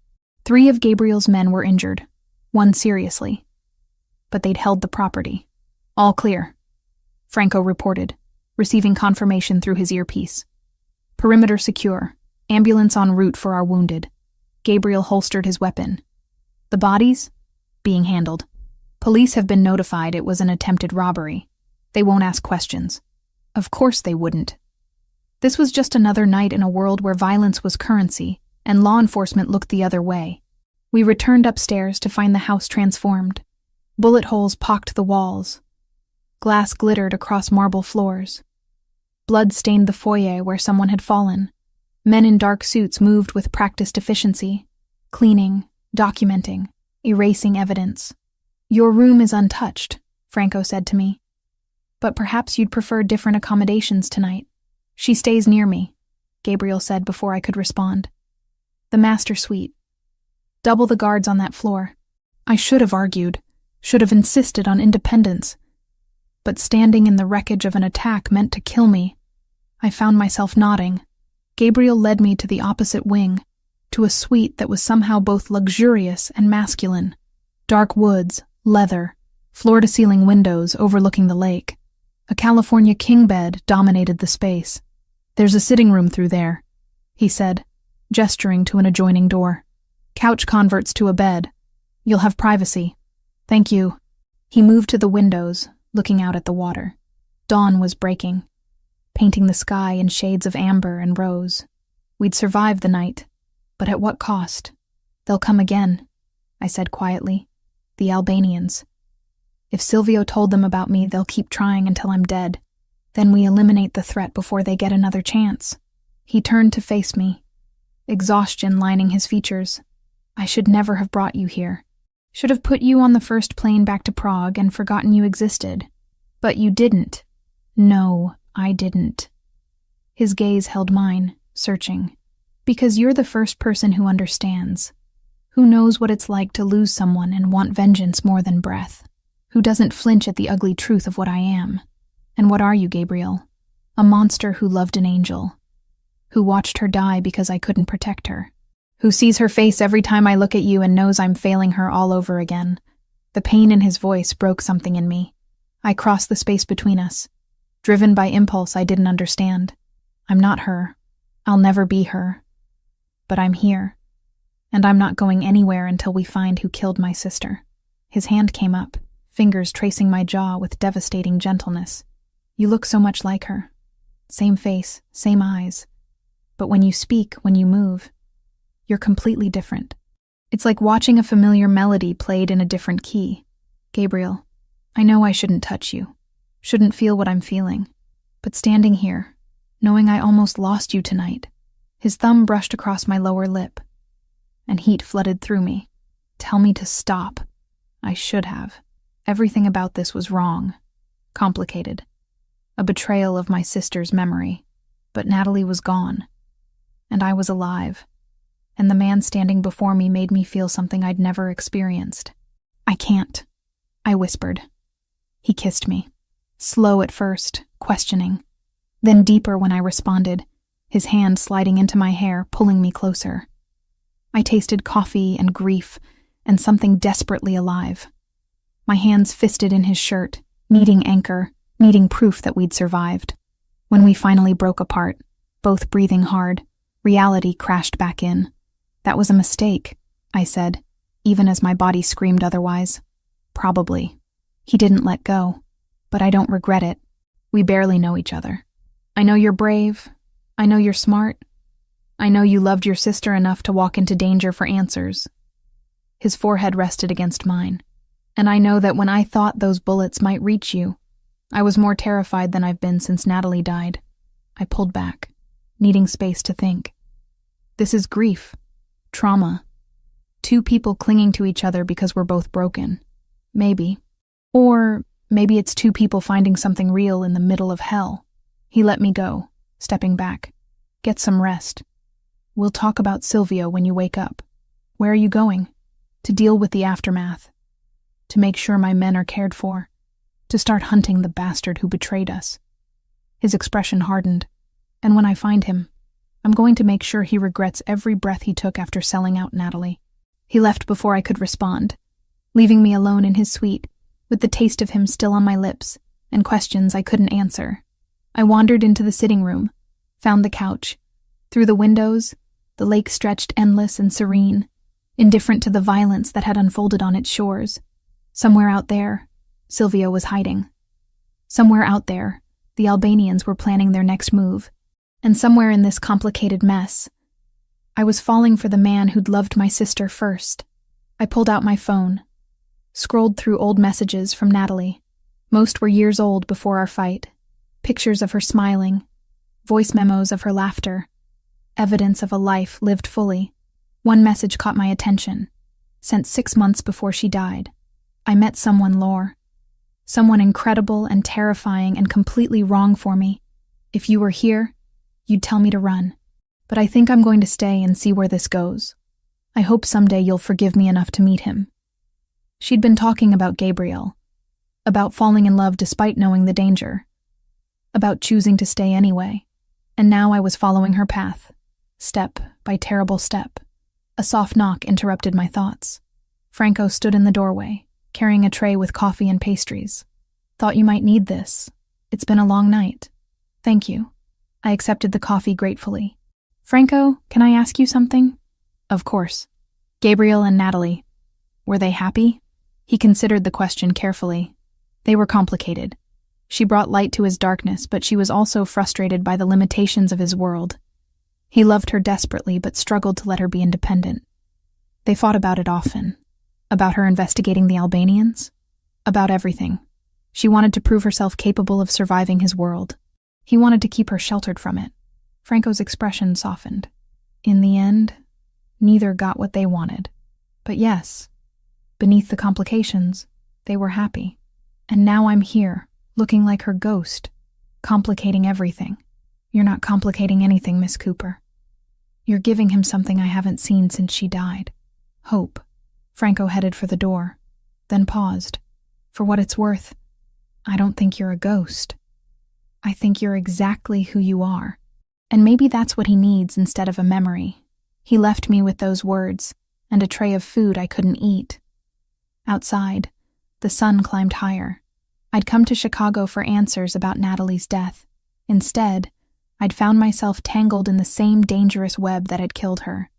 3 of Gabriel's men were injured, 1 seriously. But they'd held the property. All clear, Franco reported, receiving confirmation through his earpiece. Perimeter secure, ambulance en route for our wounded. Gabriel holstered his weapon. The bodies? Being handled. Police have been notified it was an attempted robbery. They won't ask questions. Of course they wouldn't. This was just another night in a world where violence was currency, and law enforcement looked the other way. We returned upstairs to find the house transformed. Bullet holes pocked the walls. Glass glittered across marble floors. Blood stained the foyer where someone had fallen. Men in dark suits moved with practiced efficiency, cleaning, documenting, erasing evidence. "Your room is untouched," Franco said to me. "But perhaps you'd prefer different accommodations tonight." "She stays near me," Gabriel said before I could respond. "The master suite. Double the guards on that floor." I should have argued, should have insisted on independence. But standing in the wreckage of an attack meant to kill me. I found myself nodding. Gabriel led me to the opposite wing, to a suite that was somehow both luxurious and masculine. Dark woods, leather, floor-to-ceiling windows overlooking the lake. A California king bed dominated the space. "There's a sitting room through there," he said, gesturing to an adjoining door. "Couch converts to a bed. You'll have privacy." "Thank you." He moved to the windows, looking out at the water. Dawn was breaking, painting the sky in shades of amber and rose. We'd survived the night, but at what cost? "They'll come again," I said quietly. "The Albanians. If Silvio told them about me, they'll keep trying until I'm dead. Then we eliminate the threat before they get another chance." He turned to face me, exhaustion lining his features. "I should never have brought you here. Should have put you on the first plane back to Prague and forgotten you existed. But you didn't." "No, I didn't." His gaze held mine, searching. "Because you're the first person who understands. Who knows what it's like to lose someone and want vengeance more than breath. Who doesn't flinch at the ugly truth of what I am. And what are you, Gabriel? A monster who loved an angel. Who watched her die because I couldn't protect her. Who sees her face every time I look at you and knows I'm failing her all over again." The pain in his voice broke something in me. I crossed the space between us. Driven by impulse I didn't understand. "I'm not her. I'll never be her. But I'm here. And I'm not going anywhere until we find who killed my sister." His hand came up, fingers tracing my jaw with devastating gentleness. "You look so much like her. Same face, same eyes. But when you speak, when you move, you're completely different. It's like watching a familiar melody played in a different key. Gabriel, I know I shouldn't touch you, shouldn't feel what I'm feeling. But standing here, knowing I almost lost you tonight," his thumb brushed across my lower lip, and heat flooded through me. "Tell me to stop." I should have. Everything about this was wrong, complicated. A betrayal of my sister's memory. But Natalie was gone. And I was alive. And the man standing before me made me feel something I'd never experienced. "I can't," I whispered. He kissed me. Slow at first, questioning. Then deeper when I responded, his hand sliding into my hair, pulling me closer. I tasted coffee and grief and something desperately alive. My hands fisted in his shirt, needing anchor, needing proof that we'd survived. When we finally broke apart, both breathing hard, reality crashed back in. "That was a mistake," I said, even as my body screamed otherwise. "Probably." He didn't let go, but I don't regret it. We barely know each other. I know you're brave. I know you're smart. I know you loved your sister enough to walk into danger for answers. His forehead rested against mine. And I know that when I thought those bullets might reach you, I was more terrified than I've been since Natalie died. I pulled back, needing space to think. This is grief. Trauma. Two people clinging to each other because we're both broken. Maybe. Or maybe it's two people finding something real in the middle of hell. He let me go, stepping back. "Get some rest. We'll talk about Silvio when you wake up." "Where are you going?" "To deal with the aftermath. To make sure my men are cared for. To start hunting the bastard who betrayed us." His expression hardened. "And when I find him, I'm going to make sure he regrets every breath he took after selling out Natalie." He left before I could respond, leaving me alone in his suite, with the taste of him still on my lips, and questions I couldn't answer. I wandered into the sitting room, found the couch. Through the windows, the lake stretched endless and serene, indifferent to the violence that had unfolded on its shores. Somewhere out there, Silvio was hiding. Somewhere out there, the Albanians were planning their next move. And somewhere in this complicated mess, I was falling for the man who'd loved my sister first. I pulled out my phone, scrolled through old messages from Natalie. Most were years old before our fight. Pictures of her smiling, voice memos of her laughter, evidence of a life lived fully. One message caught my attention, sent 6 months before she died. I met someone, Lore. Someone incredible and terrifying and completely wrong for me. If you were here, you'd tell me to run. But I think I'm going to stay and see where this goes. I hope someday you'll forgive me enough to meet him. She'd been talking about Gabriel, about falling in love despite knowing the danger, about choosing to stay anyway. And now I was following her path, step by terrible step. A soft knock interrupted my thoughts. Franco stood in the doorway, carrying a tray with coffee and pastries. Thought you might need this. It's been a long night. Thank you. I accepted the coffee gratefully. Franco, can I ask you something? Of course. Gabriel and Natalie. Were they happy? He considered the question carefully. They were complicated. She brought light to his darkness, but she was also frustrated by the limitations of his world. He loved her desperately, but struggled to let her be independent. They fought about it often. About her investigating the Albanians. About everything. She wanted to prove herself capable of surviving his world. He wanted to keep her sheltered from it. Franco's expression softened. In the end, neither got what they wanted. But yes, beneath the complications, they were happy. And now I'm here, looking like her ghost, complicating everything. You're not complicating anything, Miss Cooper. You're giving him something I haven't seen since she died. Hope. Franco headed for the door, then paused. For what it's worth, I don't think you're a ghost. I think you're exactly who you are. And maybe that's what he needs instead of a memory. He left me with those words, and a tray of food I couldn't eat. Outside, the sun climbed higher. I'd come to Chicago for answers about Natalie's death. Instead, I'd found myself tangled in the same dangerous web that had killed her.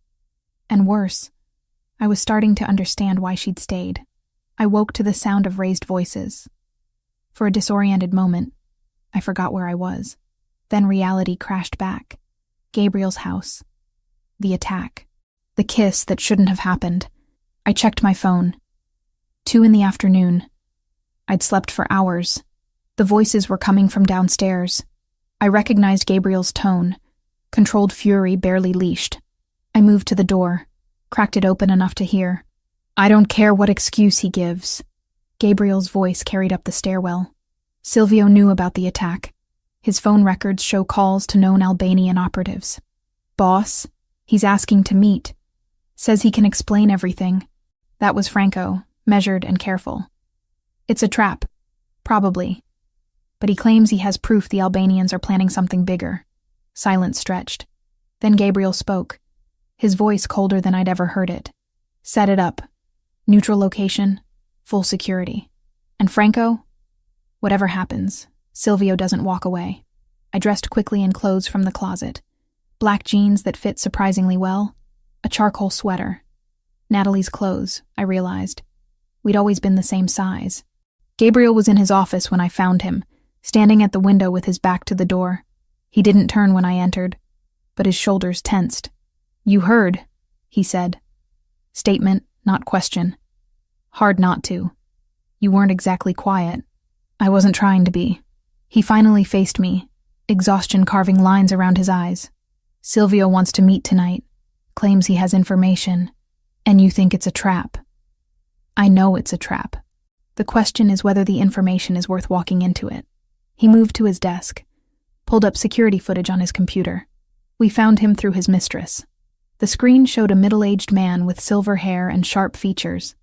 And worse, I was starting to understand why she'd stayed. I woke to the sound of raised voices. For a disoriented moment, I forgot where I was. Then reality crashed back. Gabriel's house. The attack. The kiss that shouldn't have happened. I checked my phone. 2 p.m. I'd slept for hours. The voices were coming from downstairs. I recognized Gabriel's tone. Controlled fury barely leashed. I moved to the door, cracked it open enough to hear. I don't care what excuse he gives. Gabriel's voice carried up the stairwell. Silvio knew about the attack. His phone records show calls to known Albanian operatives. Boss, he's asking to meet. Says he can explain everything. That was Franco, measured and careful. It's a trap. Probably. But he claims he has proof the Albanians are planning something bigger. Silence stretched. Then Gabriel spoke, his voice colder than I'd ever heard it. Set it up. Neutral location, full security. And Franco? Whatever happens, Silvio doesn't walk away. I dressed quickly in clothes from the closet. Black jeans that fit surprisingly well. A charcoal sweater. Natalie's clothes, I realized. We'd always been the same size. Gabriel was in his office when I found him, standing at the window with his back to the door. He didn't turn when I entered, but his shoulders tensed. You heard, he said. Statement, not question. Hard not to. You weren't exactly quiet. I wasn't trying to be. He finally faced me, exhaustion carving lines around his eyes. Silvio wants to meet tonight, claims he has information, and you think it's a trap. I know it's a trap. The question is whether the information is worth walking into it. He moved to his desk, pulled up security footage on his computer. We found him through his mistress. The screen showed a middle-aged man with silver hair and sharp features.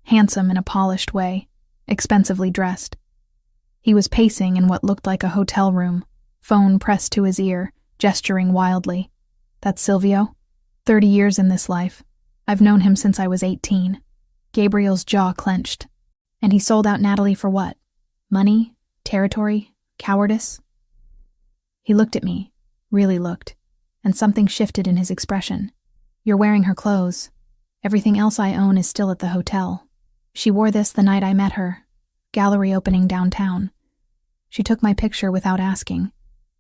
Handsome in a polished way, expensively dressed. He was pacing in what looked like a hotel room, phone pressed to his ear, gesturing wildly. That's Silvio? 30 years in this life. I've known him since I was 18. Gabriel's jaw clenched. And he sold out Natalie for what? Money? Territory? Cowardice? He looked at me, really looked, and something shifted in his expression. You're wearing her clothes. Everything else I own is still at the hotel. She wore this the night I met her, gallery opening downtown. She took my picture without asking,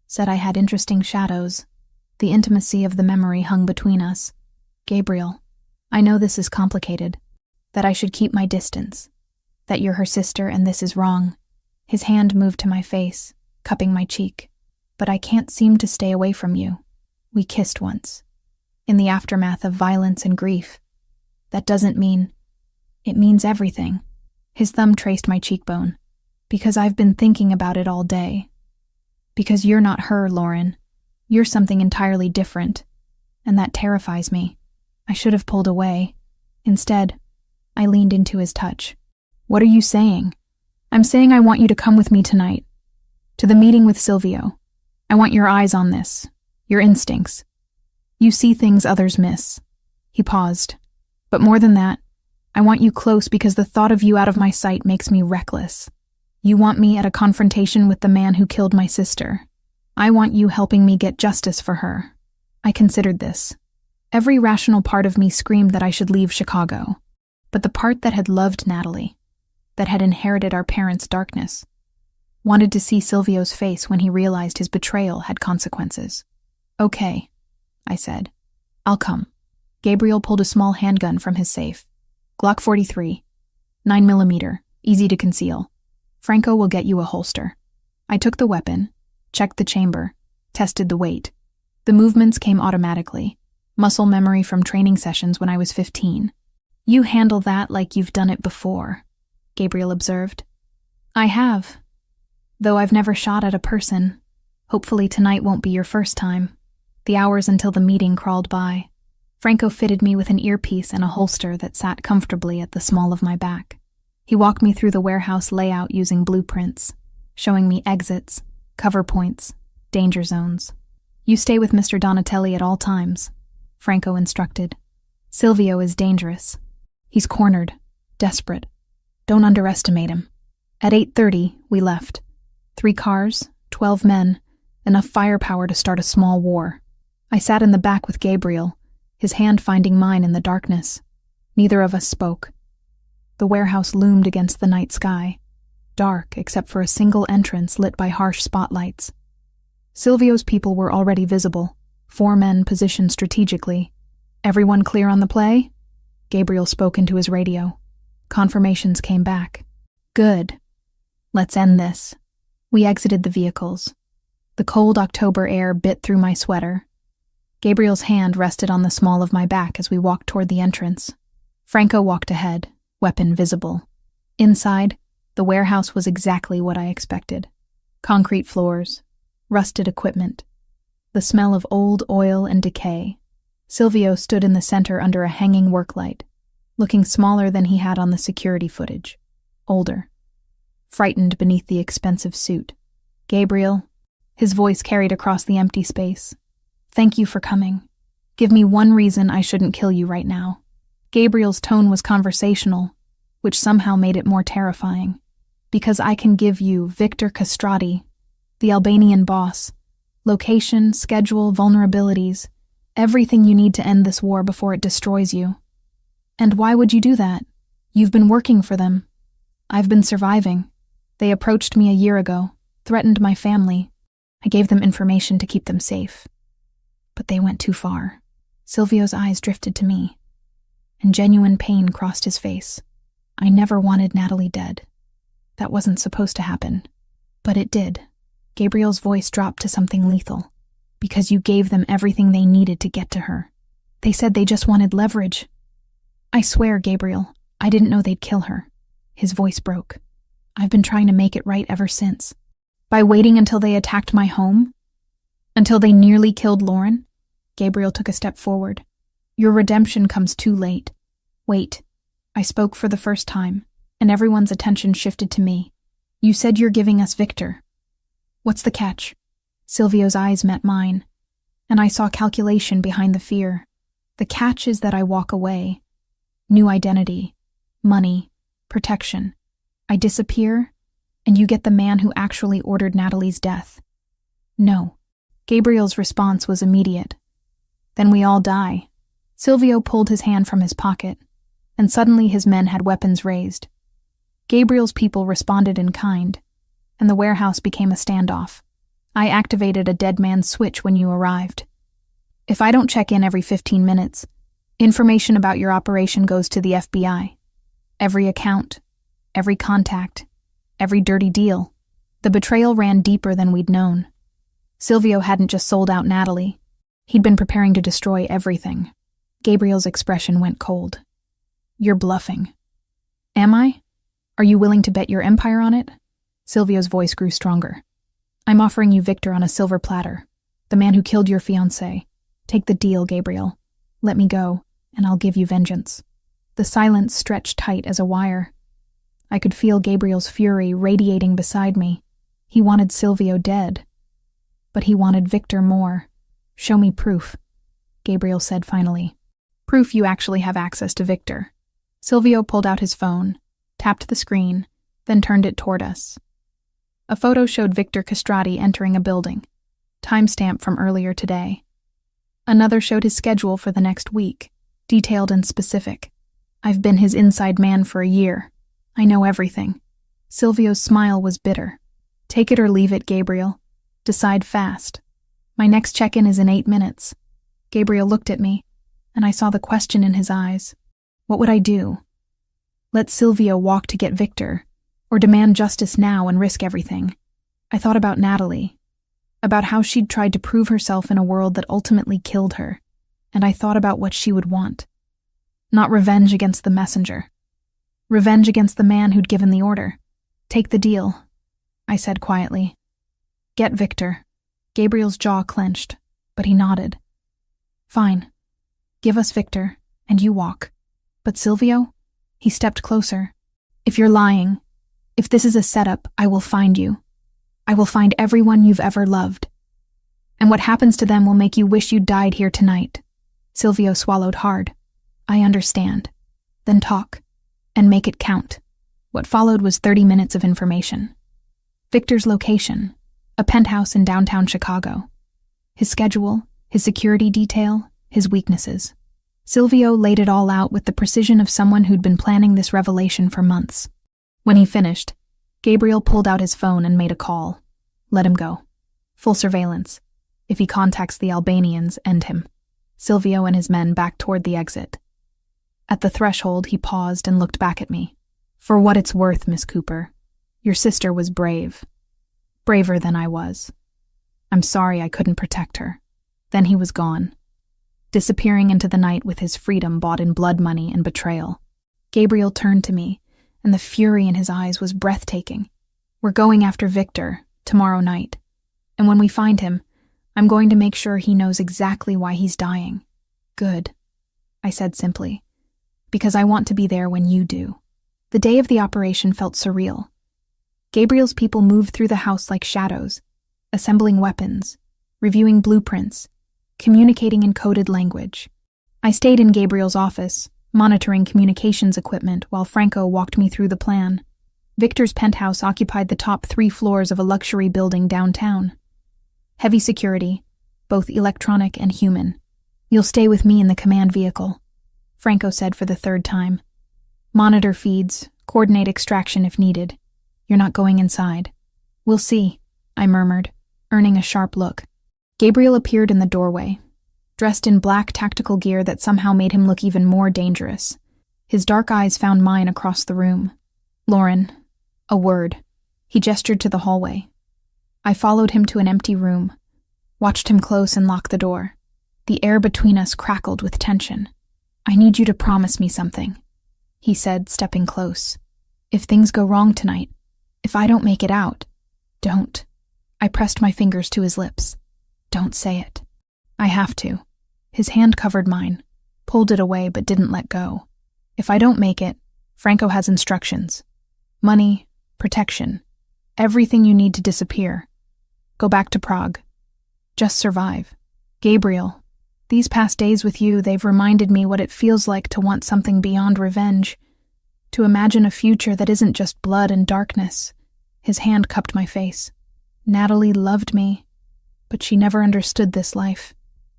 said I had interesting shadows. The intimacy of the memory hung between us. Gabriel, I know this is complicated, that I should keep my distance, that you're her sister and this is wrong. His hand moved to my face, cupping my cheek. But I can't seem to stay away from you. We kissed once, in the aftermath of violence and grief. That doesn't mean... It means everything. His thumb traced my cheekbone. Because I've been thinking about it all day. Because you're not her, Lauren. You're something entirely different. And that terrifies me. I should have pulled away. Instead, I leaned into his touch. What are you saying? I'm saying I want you to come with me tonight. To the meeting with Silvio. I want your eyes on this. Your instincts. You see things others miss. He paused. But more than that, I want you close because the thought of you out of my sight makes me reckless. You want me at a confrontation with the man who killed my sister. I want you helping me get justice for her. I considered this. Every rational part of me screamed that I should leave Chicago. But the part that had loved Natalie, that had inherited our parents' darkness, wanted to see Silvio's face when he realized his betrayal had consequences. Okay, I said. I'll come. Gabriel pulled a small handgun from his safe. Glock 43, 9mm, easy to conceal. Franco will get you a holster. I took the weapon, checked the chamber, tested the weight. The movements came automatically, muscle memory from training sessions when I was 15. You handle that like you've done it before, Gabriel observed. I have. Though I've never shot at a person. Hopefully tonight won't be your first time. The hours until the meeting crawled by. Franco fitted me with an earpiece and a holster that sat comfortably at the small of my back. He walked me through the warehouse layout using blueprints, showing me exits, cover points, danger zones. You stay with Mr. Donatelli at all times, Franco instructed. Silvio is dangerous. He's cornered, desperate. Don't underestimate him. At 8:30, we left. 3 cars, 12 men, enough firepower to start a small war. I sat in the back with Gabriel, his hand finding mine in the darkness. Neither of us spoke. The warehouse loomed against the night sky, dark except for a single entrance lit by harsh spotlights. Silvio's people were already visible, 4 men positioned strategically. Everyone clear on the play? Gabriel spoke into his radio. Confirmations came back. Good. Let's end this. We exited the vehicles. The cold October air bit through my sweater. Gabriel's hand rested on the small of my back as we walked toward the entrance. Franco walked ahead, weapon visible. Inside, the warehouse was exactly what I expected. Concrete floors, rusted equipment, the smell of old oil and decay. Silvio stood in the center under a hanging work light, looking smaller than he had on the security footage. Older. Frightened beneath the expensive suit. Gabriel, his voice carried across the empty space. Thank you for coming. Give me one reason I shouldn't kill you right now. Gabriel's tone was conversational, which somehow made it more terrifying. Because I can give you Victor Castrati, the Albanian boss, location, schedule, vulnerabilities, everything you need to end this war before it destroys you. And why would you do that? You've been working for them. I've been surviving. They approached me a year ago, threatened my family. I gave them information to keep them safe. But they went too far. Silvio's eyes drifted to me, and genuine pain crossed his face. I never wanted Natalie dead. That wasn't supposed to happen. But it did. Gabriel's voice dropped to something lethal. Because you gave them everything they needed to get to her. They said they just wanted leverage. I swear, Gabriel, I didn't know they'd kill her. His voice broke. I've been trying to make it right ever since. By waiting until they attacked my home? Until they nearly killed Lauren? Gabriel took a step forward. Your redemption comes too late. Wait. I spoke for the first time, and everyone's attention shifted to me. You said you're giving us Victor. What's the catch? Silvio's eyes met mine, and I saw calculation behind the fear. The catch is that I walk away. New identity, money, protection. I disappear, and you get the man who actually ordered Natalie's death. No. Gabriel's response was immediate. Then we all die. Silvio pulled his hand from his pocket, and suddenly his men had weapons raised. Gabriel's people responded in kind, and the warehouse became a standoff. I activated a dead man's switch when you arrived. If I don't check in every 15 minutes, information about your operation goes to the FBI. Every account, every contact, every dirty deal. The betrayal ran deeper than we'd known. Silvio hadn't just sold out Natalie. He'd been preparing to destroy everything. Gabriel's expression went cold. You're bluffing. Am I? Are you willing to bet your empire on it? Silvio's voice grew stronger. I'm offering you Victor on a silver platter. The man who killed your fiancée. Take the deal, Gabriel. Let me go, and I'll give you vengeance. The silence stretched tight as a wire. I could feel Gabriel's fury radiating beside me. He wanted Silvio dead. But he wanted Victor more. Show me proof, Gabriel said finally. Proof you actually have access to Victor. Silvio pulled out his phone, tapped the screen, then turned it toward us. A photo showed Victor Castrati entering a building, timestamp from earlier today. Another showed his schedule for the next week, detailed and specific. I've been his inside man for a year. I know everything. Silvio's smile was bitter. Take it or leave it, Gabriel. Decide fast. My next check-in is in 8 minutes. Gabriel looked at me, and I saw the question in his eyes. What would I do? Let Silvio walk to get Victor, or demand justice now and risk everything? I thought about Natalie, about how she'd tried to prove herself in a world that ultimately killed her, and I thought about what she would want. Not revenge against the messenger. Revenge against the man who'd given the order. Take the deal, I said quietly. Get Victor. Gabriel's jaw clenched, but he nodded. Fine. Give us Victor, and you walk. But Silvio? He stepped closer. If you're lying, if this is a setup, I will find you. I will find everyone you've ever loved. And what happens to them will make you wish you'd died here tonight. Silvio swallowed hard. I understand. Then talk. And make it count. What followed was 30 minutes of information. Victor's location, a penthouse in downtown Chicago. His schedule, his security detail, his weaknesses. Silvio laid it all out with the precision of someone who'd been planning this revelation for months. When he finished, Gabriel pulled out his phone and made a call. Let him go. Full surveillance. If he contacts the Albanians, end him. Silvio and his men backed toward the exit. At the threshold, he paused and looked back at me. For what it's worth, Miss Cooper, your sister was brave. Braver than I was. I'm sorry I couldn't protect her. Then he was gone, disappearing into the night with his freedom bought in blood money and betrayal. Gabriel turned to me, and the fury in his eyes was breathtaking. We're going after Victor tomorrow night, and when we find him, I'm going to make sure he knows exactly why he's dying. Good, I said simply, because I want to be there when you do. The day of the operation felt surreal. Gabriel's people moved through the house like shadows, assembling weapons, reviewing blueprints, communicating in coded language. I stayed in Gabriel's office, monitoring communications equipment while Franco walked me through the plan. Victor's penthouse occupied the top 3 floors of a luxury building downtown. Heavy security, both electronic and human. You'll stay with me in the command vehicle, Franco said for the 3rd time. Monitor feeds, coordinate extraction if needed. You're not going inside. We'll see, I murmured, earning a sharp look. Gabriel appeared in the doorway, dressed in black tactical gear that somehow made him look even more dangerous. His dark eyes found mine across the room. Lauren, a word. He gestured to the hallway. I followed him to an empty room, watched him close and lock the door. The air between us crackled with tension. I need you to promise me something, he said, stepping close. If things go wrong tonight, if I don't make it out, don't. I pressed my fingers to his lips. Don't say it. I have to. His hand covered mine, pulled it away but didn't let go. If I don't make it, Franco has instructions. Money, protection, everything you need to disappear. Go back to Prague. Just survive. Gabriel, these past days with you, they've reminded me what it feels like to want something beyond revenge, to imagine a future that isn't just blood and darkness. His hand cupped my face. Natalie loved me, but she never understood this life.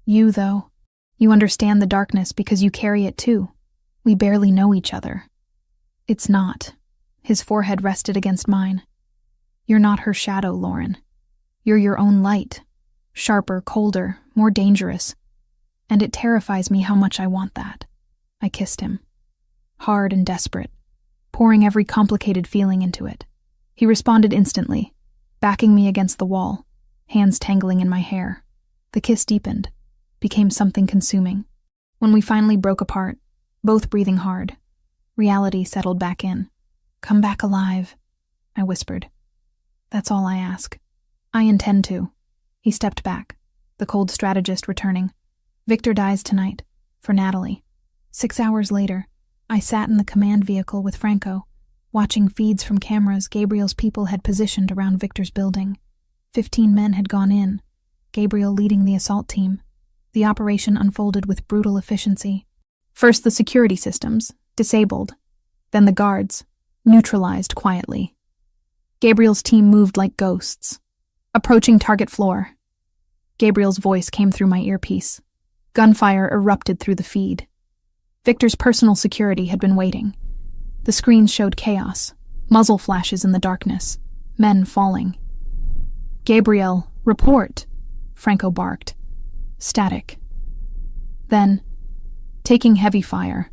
You, though, you understand the darkness because you carry it too. We barely know each other. It's not. His forehead rested against mine. You're not her shadow, Lauren. You're your own light. Sharper, colder, more dangerous. And it terrifies me how much I want that. I kissed him. Hard and desperate, pouring every complicated feeling into it. He responded instantly, backing me against the wall, hands tangling in my hair. The kiss deepened, became something consuming. When we finally broke apart, both breathing hard, reality settled back in. Come back alive, I whispered. That's all I ask. I intend to. He stepped back, the cold strategist returning. Victor dies tonight, for Natalie. 6 hours later, I sat in the command vehicle with Franco, watching feeds from cameras Gabriel's people had positioned around Victor's building. 15 men had gone in, Gabriel leading the assault team. The operation unfolded with brutal efficiency. First the security systems, disabled. Then the guards, neutralized quietly. Gabriel's team moved like ghosts. Approaching target floor. Gabriel's voice came through my earpiece. Gunfire erupted through the feed. Victor's personal security had been waiting. The screens showed chaos, muzzle flashes in the darkness, men falling. Gabriel, report, Franco barked. Static. Then, taking heavy fire.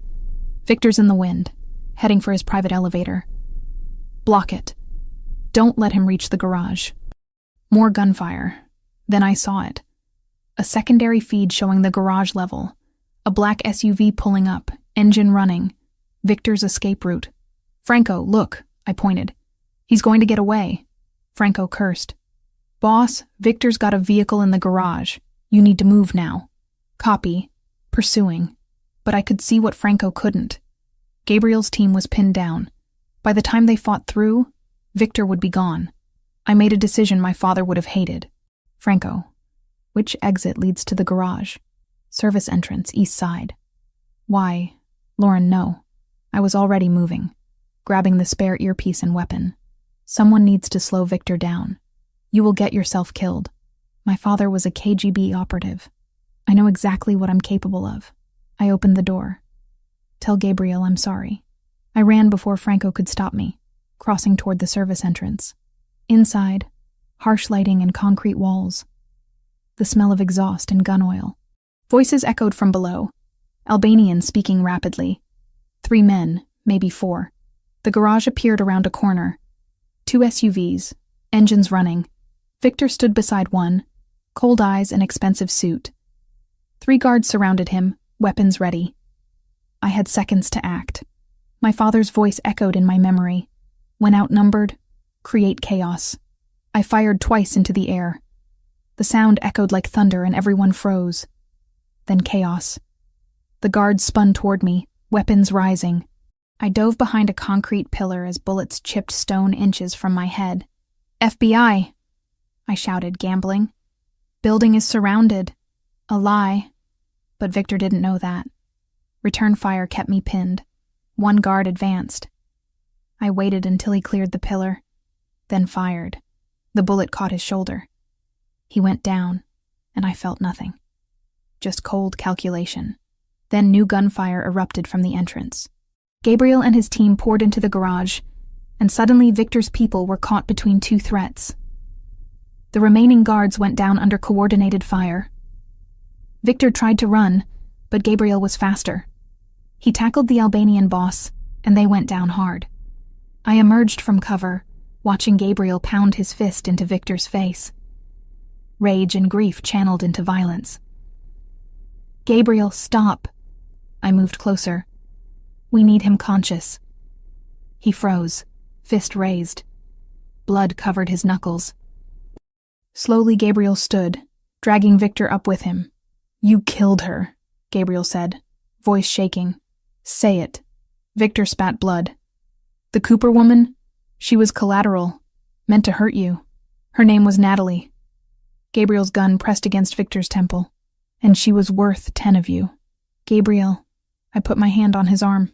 Victor's in the wind, heading for his private elevator. Block it. Don't let him reach the garage. More gunfire. Then I saw it. A secondary feed showing the garage level. A black SUV pulling up, engine running. Victor's escape route. Franco, look, I pointed. He's going to get away. Franco cursed. Boss, Victor's got a vehicle in the garage. You need to move now. Copy. Pursuing. But I could see what Franco couldn't. Gabriel's team was pinned down. By the time they fought through, Victor would be gone. I made a decision my father would have hated. Franco, which exit leads to the garage? Service entrance, east side. Why? Lauren, no. I was already moving, grabbing the spare earpiece and weapon. Someone needs to slow Victor down. You will get yourself killed. My father was a KGB operative. I know exactly what I'm capable of. I opened the door. Tell Gabriel I'm sorry. I ran before Franco could stop me, crossing toward the service entrance. Inside, harsh lighting and concrete walls. The smell of exhaust and gun oil. Voices echoed from below. Albanians speaking rapidly. 3 men, maybe 4. The garage appeared around a corner. 2 SUVs, engines running. Victor stood beside one, cold eyes and expensive suit. 3 guards surrounded him, weapons ready. I had seconds to act. My father's voice echoed in my memory. When outnumbered, create chaos. I fired twice into the air. The sound echoed like thunder and everyone froze. Then chaos. The guards spun toward me, weapons rising. I dove behind a concrete pillar as bullets chipped stone inches from my head. FBI! I shouted, gambling. Building is surrounded. A lie. But Victor didn't know that. Return fire kept me pinned. 1 guard advanced. I waited until he cleared the pillar, then fired. The bullet caught his shoulder. He went down, and I felt nothing. Just cold calculation. Then new gunfire erupted from the entrance. Gabriel and his team poured into the garage, and suddenly Victor's people were caught between 2 threats. The remaining guards went down under coordinated fire. Victor tried to run, but Gabriel was faster. He tackled the Albanian boss, and they went down hard. I emerged from cover, watching Gabriel pound his fist into Victor's face. Rage and grief channeled into violence. Gabriel, stop. I moved closer. We need him conscious. He froze, fist raised. Blood covered his knuckles. Slowly Gabriel stood, dragging Victor up with him. You killed her, Gabriel said, voice shaking. Say it. Victor spat blood. The Cooper woman? She was collateral, meant to hurt you. Her name was Natalie. Gabriel's gun pressed against Victor's temple. And she was worth 10 of you. Gabriel, I put my hand on his arm.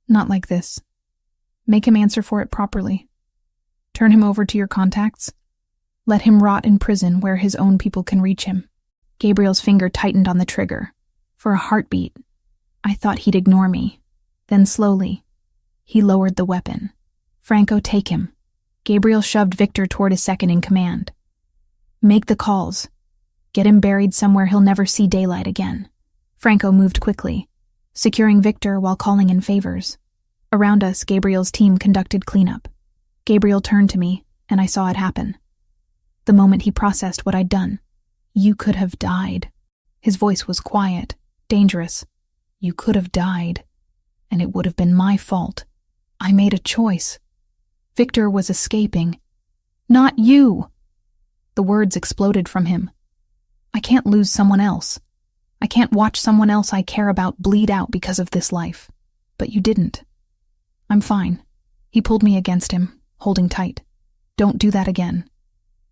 Not like this. Make him answer for it properly. Turn him over to your contacts. Let him rot in prison where his own people can reach him. Gabriel's finger tightened on the trigger. For a heartbeat, I thought he'd ignore me. Then slowly, he lowered the weapon. "Franco, take him." Gabriel shoved Victor toward his second in command. "Make the calls. Get him buried somewhere he'll never see daylight again." Franco moved quickly, securing Victor while calling in favors. Around us, Gabriel's team conducted cleanup. Gabriel turned to me, and I saw it happen. The moment he processed what I'd done. "You could have died." His voice was quiet, dangerous. "You could have died, and it would have been my fault. I made a choice. Victor was escaping. Not you!" The words exploded from him. "I can't lose someone else. I can't watch someone else I care about bleed out because of this life. But you didn't. I'm fine." He pulled me against him, holding tight. "Don't do that again.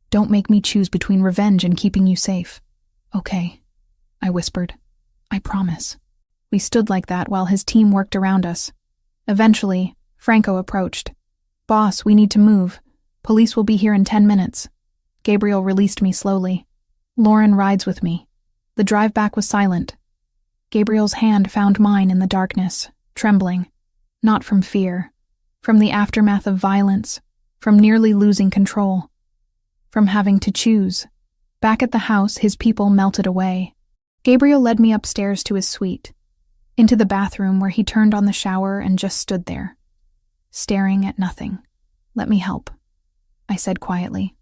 Don't make me choose between revenge and keeping you safe." "Okay," I whispered. "I promise." We stood like that while his team worked around us. Eventually, Franco approached. "Boss, we need to move. Police will be here in 10 minutes. Gabriel released me slowly. "Lauren rides with me." The drive back was silent. Gabriel's hand found mine in the darkness, trembling. Not from fear. From the aftermath of violence. From nearly losing control. From having to choose. Back at the house, his people melted away. Gabriel led me upstairs to his suite, into the bathroom where he turned on the shower and just stood there, staring at nothing. "Let me help," I said quietly.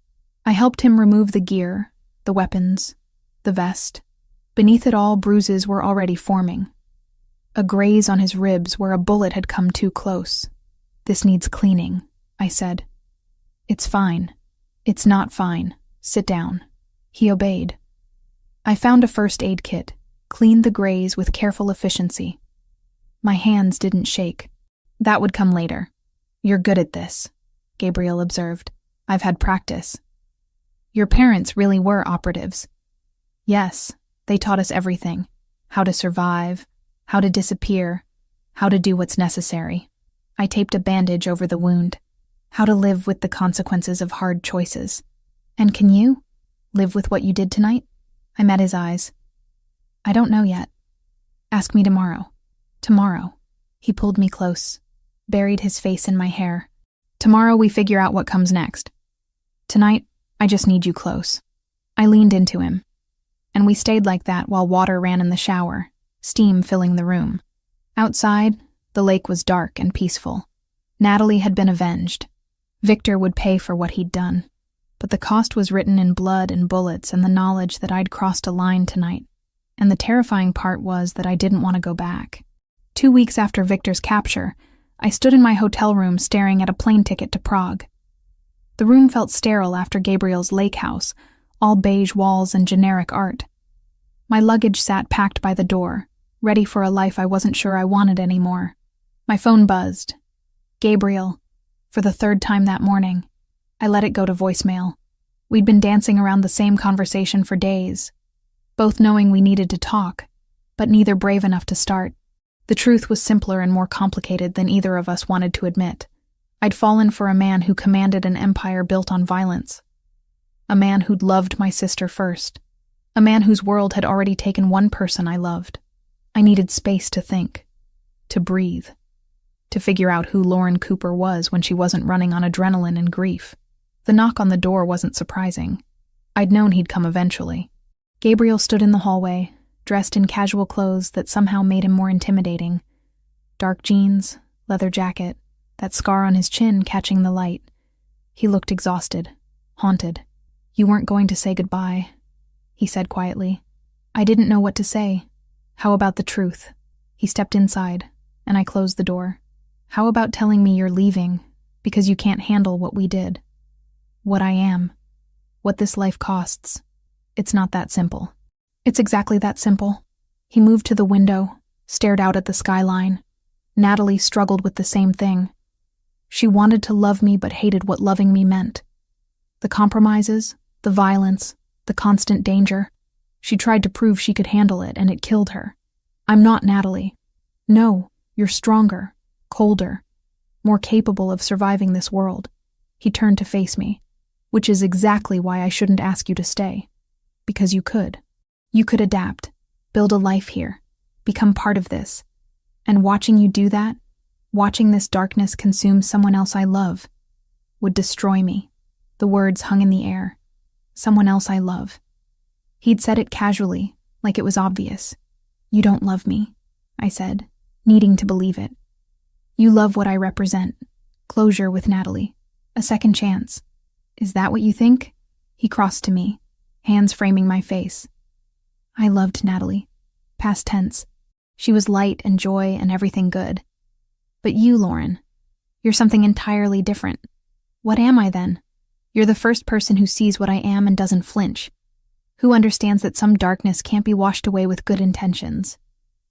I helped him remove the gear, the weapons, the vest. Beneath it all, bruises were already forming. A graze on his ribs where a bullet had come too close. "This needs cleaning," I said. "It's fine." "It's not fine. Sit down." He obeyed. I found a first aid kit, cleaned the graze with careful efficiency. My hands didn't shake. "That would come later. You're good at this," Gabriel observed. "I've had practice." "Your parents really were operatives." "Yes, they taught us everything. How to survive, how to disappear, how to do what's necessary." I taped a bandage over the wound. "How to live with the consequences of hard choices." "And can you live with what you did tonight?" I met his eyes. "I don't know yet. Ask me tomorrow." "Tomorrow." He pulled me close, buried his face in my hair. "Tomorrow we figure out what comes next. Tonight, I just need you close." I leaned into him, and we stayed like that while water ran in the shower, steam filling the room. Outside, the lake was dark and peaceful. Natalie had been avenged. Victor would pay for what he'd done. But the cost was written in blood and bullets and the knowledge that I'd crossed a line tonight. And the terrifying part was that I didn't want to go back. 2 weeks after Victor's capture, I stood in my hotel room staring at a plane ticket to Prague. The room felt sterile after Gabriel's lake house, all beige walls and generic art. My luggage sat packed by the door, ready for a life I wasn't sure I wanted anymore. My phone buzzed. "Gabriel," for the 3rd time that morning. I let it go to voicemail. We'd been dancing around the same conversation for days, both knowing we needed to talk, but neither brave enough to start. The truth was simpler and more complicated than either of us wanted to admit. I'd fallen for a man who commanded an empire built on violence. A man who'd loved my sister first. A man whose world had already taken one person I loved. I needed space to think, to breathe, to figure out who Lauren Cooper was when she wasn't running on adrenaline and grief. The knock on the door wasn't surprising. I'd known he'd come eventually. Gabriel stood in the hallway, dressed in casual clothes that somehow made him more intimidating. Dark jeans, leather jacket, that scar on his chin catching the light. He looked exhausted, haunted. "You weren't going to say goodbye," he said quietly. I didn't know what to say. "How about the truth?" He stepped inside, and I closed the door. "How about telling me you're leaving because you can't handle what we did? What I am. What this life costs. It's not that simple." "It's exactly that simple." He moved to the window, stared out at the skyline. Natalie struggled with the same thing. She wanted to love me but hated what loving me meant. The compromises, the violence, the constant danger. She tried to prove she could handle it, and it killed her. "I'm not Natalie. No, you're stronger, colder, more capable of surviving this world." He turned to face me. "Which is exactly why I shouldn't ask you to stay. Because you could. You could adapt, build a life here, become part of this. And watching you do that, Watching this darkness consume someone else I love would destroy me. The words hung in the air. Someone else I love. He'd said it casually, like it was obvious. You don't love me, I said, needing to believe it. You love what I represent. Closure with Natalie. A second chance. Is that what you think? He crossed to me, hands framing my face. I loved Natalie. Past tense. She was light and joy and everything good. But you, Lauren, you're something entirely different. What am I then? You're the first person who sees what I am and doesn't flinch. Who understands that some darkness can't be washed away with good intentions.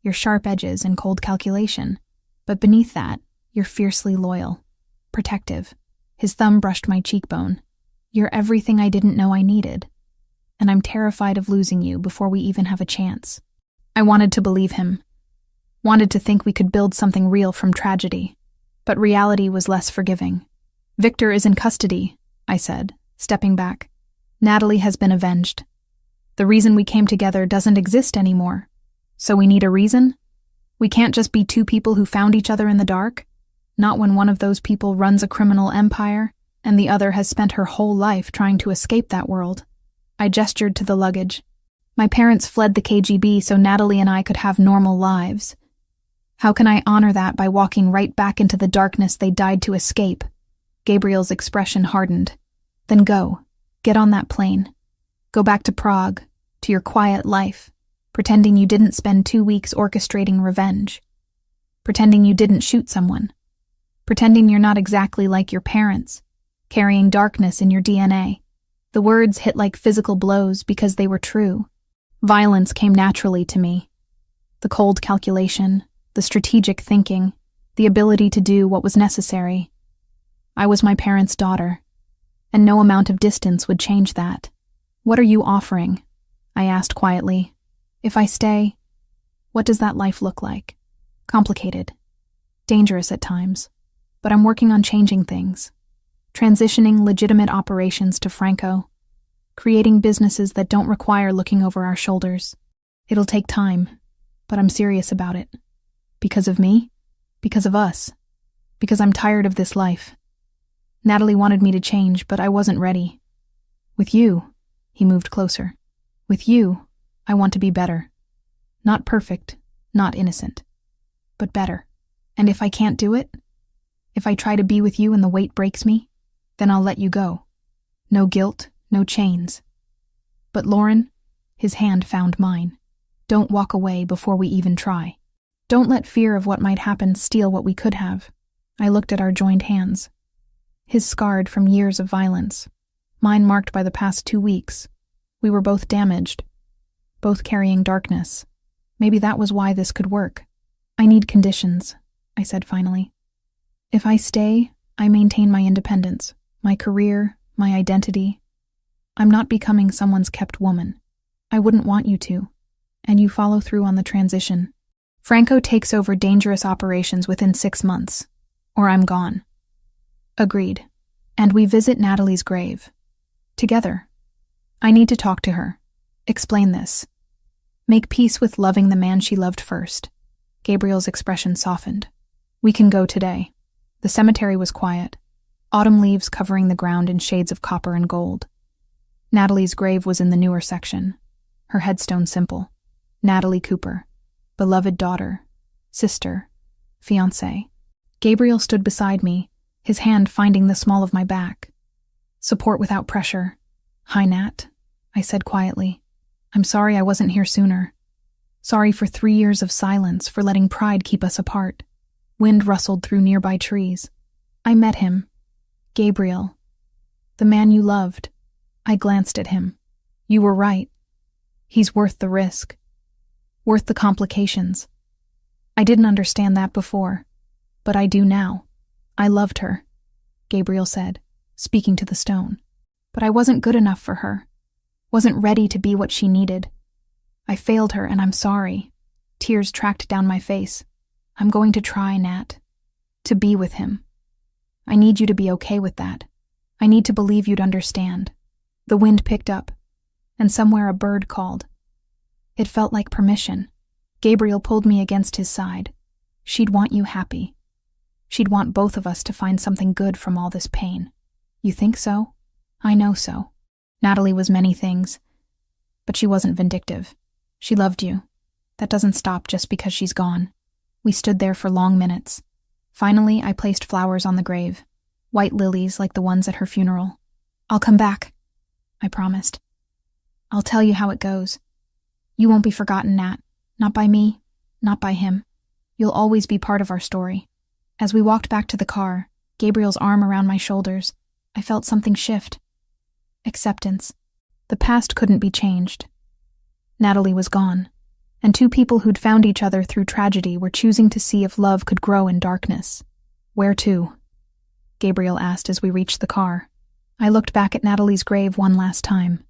Your sharp edges and cold calculation. But beneath that, you're fiercely loyal. Protective. His thumb brushed my cheekbone. You're everything I didn't know I needed. And I'm terrified of losing you before we even have a chance. I wanted to believe him. Wanted to think we could build something real from tragedy. But reality was less forgiving. Victor is in custody, I said, stepping back. Natalie has been avenged. The reason we came together doesn't exist anymore. So we need a reason? We can't just be two people who found each other in the dark. Not when one of those people runs a criminal empire, and the other has spent her whole life trying to escape that world. I gestured to the luggage. My parents fled the KGB so Natalie and I could have normal lives. How can I honor that by walking right back into the darkness they died to escape? Gabriel's expression hardened. Then go. Get on that plane. Go back to Prague, to your quiet life, pretending you didn't spend 2 weeks orchestrating revenge. Pretending you didn't shoot someone. Pretending you're not exactly like your parents, carrying darkness in your DNA. The words hit like physical blows because they were true. Violence came naturally to me. The cold calculation, the strategic thinking, the ability to do what was necessary. I was my parents' daughter, and no amount of distance would change that. What are you offering? I asked quietly. If I stay, what does that life look like? Complicated. Dangerous at times. But I'm working on changing things. Transitioning legitimate operations to Franco. Creating businesses that don't require looking over our shoulders. It'll take time, but I'm serious about it. Because of me? Because of us. Because I'm tired of this life. Natalie wanted me to change, but I wasn't ready. With you, he moved closer. With you, I want to be better. Not perfect, not innocent, but better. And if I can't do it, if I try to be with you and the weight breaks me, then I'll let you go. No guilt, no chains. But Lauren, his hand found mine. Don't walk away before we even try. Don't let fear of what might happen steal what we could have. I looked at our joined hands. His scarred from years of violence. Mine marked by the past 2 weeks. We were both damaged. Both carrying darkness. Maybe that was why this could work. I need conditions, I said finally. If I stay, I maintain my independence, my career, my identity. I'm not becoming someone's kept woman. I wouldn't want you to. And you follow through on the transition. Franco takes over dangerous operations within 6 months, or I'm gone. Agreed. And we visit Natalie's grave. Together. I need to talk to her. Explain this. Make peace with loving the man she loved first. Gabriel's expression softened. We can go today. The cemetery was quiet. Autumn leaves covering the ground in shades of copper and gold. Natalie's grave was in the newer section. Her headstone simple. Natalie Cooper. Beloved daughter. Sister. Fiancée. Gabriel stood beside me, his hand finding the small of my back. Support without pressure. Hi, Nat, I said quietly. I'm sorry I wasn't here sooner. Sorry for 3 years of silence, for letting pride keep us apart. Wind rustled through nearby trees. I met him. Gabriel. The man you loved. I glanced at him. You were right. He's worth the risk. Worth the complications. I didn't understand that before, but I do now. I loved her, Gabriel said, speaking to the stone. But I wasn't good enough for her. Wasn't ready to be what she needed. I failed her, and I'm sorry. Tears tracked down my face. I'm going to try, Nat. To be with him. I need you to be okay with that. I need to believe you'd understand. The wind picked up, and somewhere a bird called. It felt like permission. Gabriel pulled me against his side. She'd want you happy. She'd want both of us to find something good from all this pain. You think so? I know so. Natalie was many things, but she wasn't vindictive. She loved you. That doesn't stop just because she's gone. We stood there for long minutes. Finally, I placed flowers on the grave, white lilies like the ones at her funeral. I'll come back, I promised. I'll tell you how it goes. You won't be forgotten, Nat. Not by me, not by him. You'll always be part of our story. As we walked back to the car, Gabriel's arm around my shoulders, I felt something shift. Acceptance. The past couldn't be changed. Natalie was gone, and two people who'd found each other through tragedy were choosing to see if love could grow in darkness. Where to? Gabriel asked as we reached the car. I looked back at Natalie's grave one last time,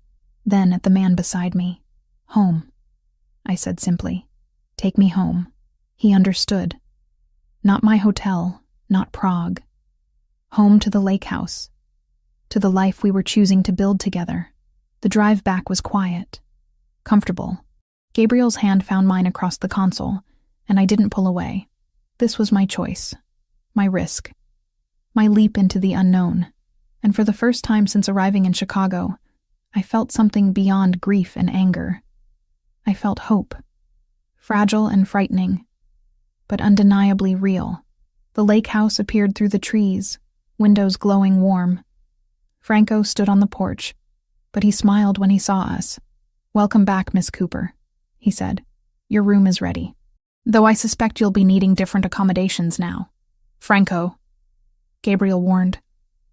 then at the man beside me. Home, I said simply. Take me home. He understood. Not my hotel, not Prague. Home to the lake house, to the life we were choosing to build together. The drive back was quiet, comfortable. Gabriel's hand found mine across the console, and I didn't pull away. This was my choice, my risk, my leap into the unknown. And for the first time since arriving in Chicago, I felt something beyond grief and anger. I felt hope, fragile and frightening, but undeniably real. The lake house appeared through the trees, windows glowing warm. Franco stood on the porch, but he smiled when he saw us. "Welcome back, Miss Cooper," he said. "Your room is ready. Though I suspect you'll be needing different accommodations now." "Franco," Gabriel warned,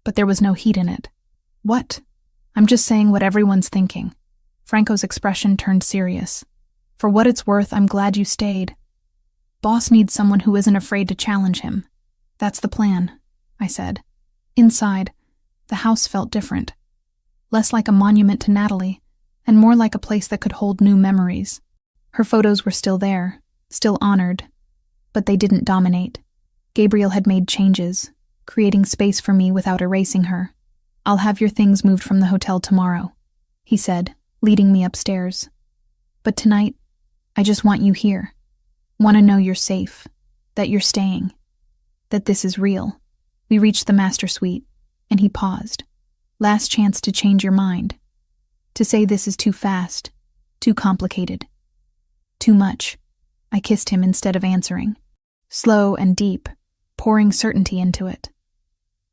but there was no heat in it. "What?" "I'm just saying what everyone's thinking." Franco's expression turned serious. "For what it's worth, I'm glad you stayed. Boss needs someone who isn't afraid to challenge him." "That's the plan," I said. Inside, the house felt different. Less like a monument to Natalie, and more like a place that could hold new memories. Her photos were still there, still honored, but they didn't dominate. Gabriel had made changes, creating space for me without erasing her. "I'll have your things moved from the hotel tomorrow," he said, leading me upstairs. "But tonight, I just want you here. Want to know you're safe, that you're staying, that this is real." We reached the master suite, and he paused. "Last chance to change your mind. To say this is too fast, too complicated, too much." I kissed him instead of answering. Slow and deep, pouring certainty into it.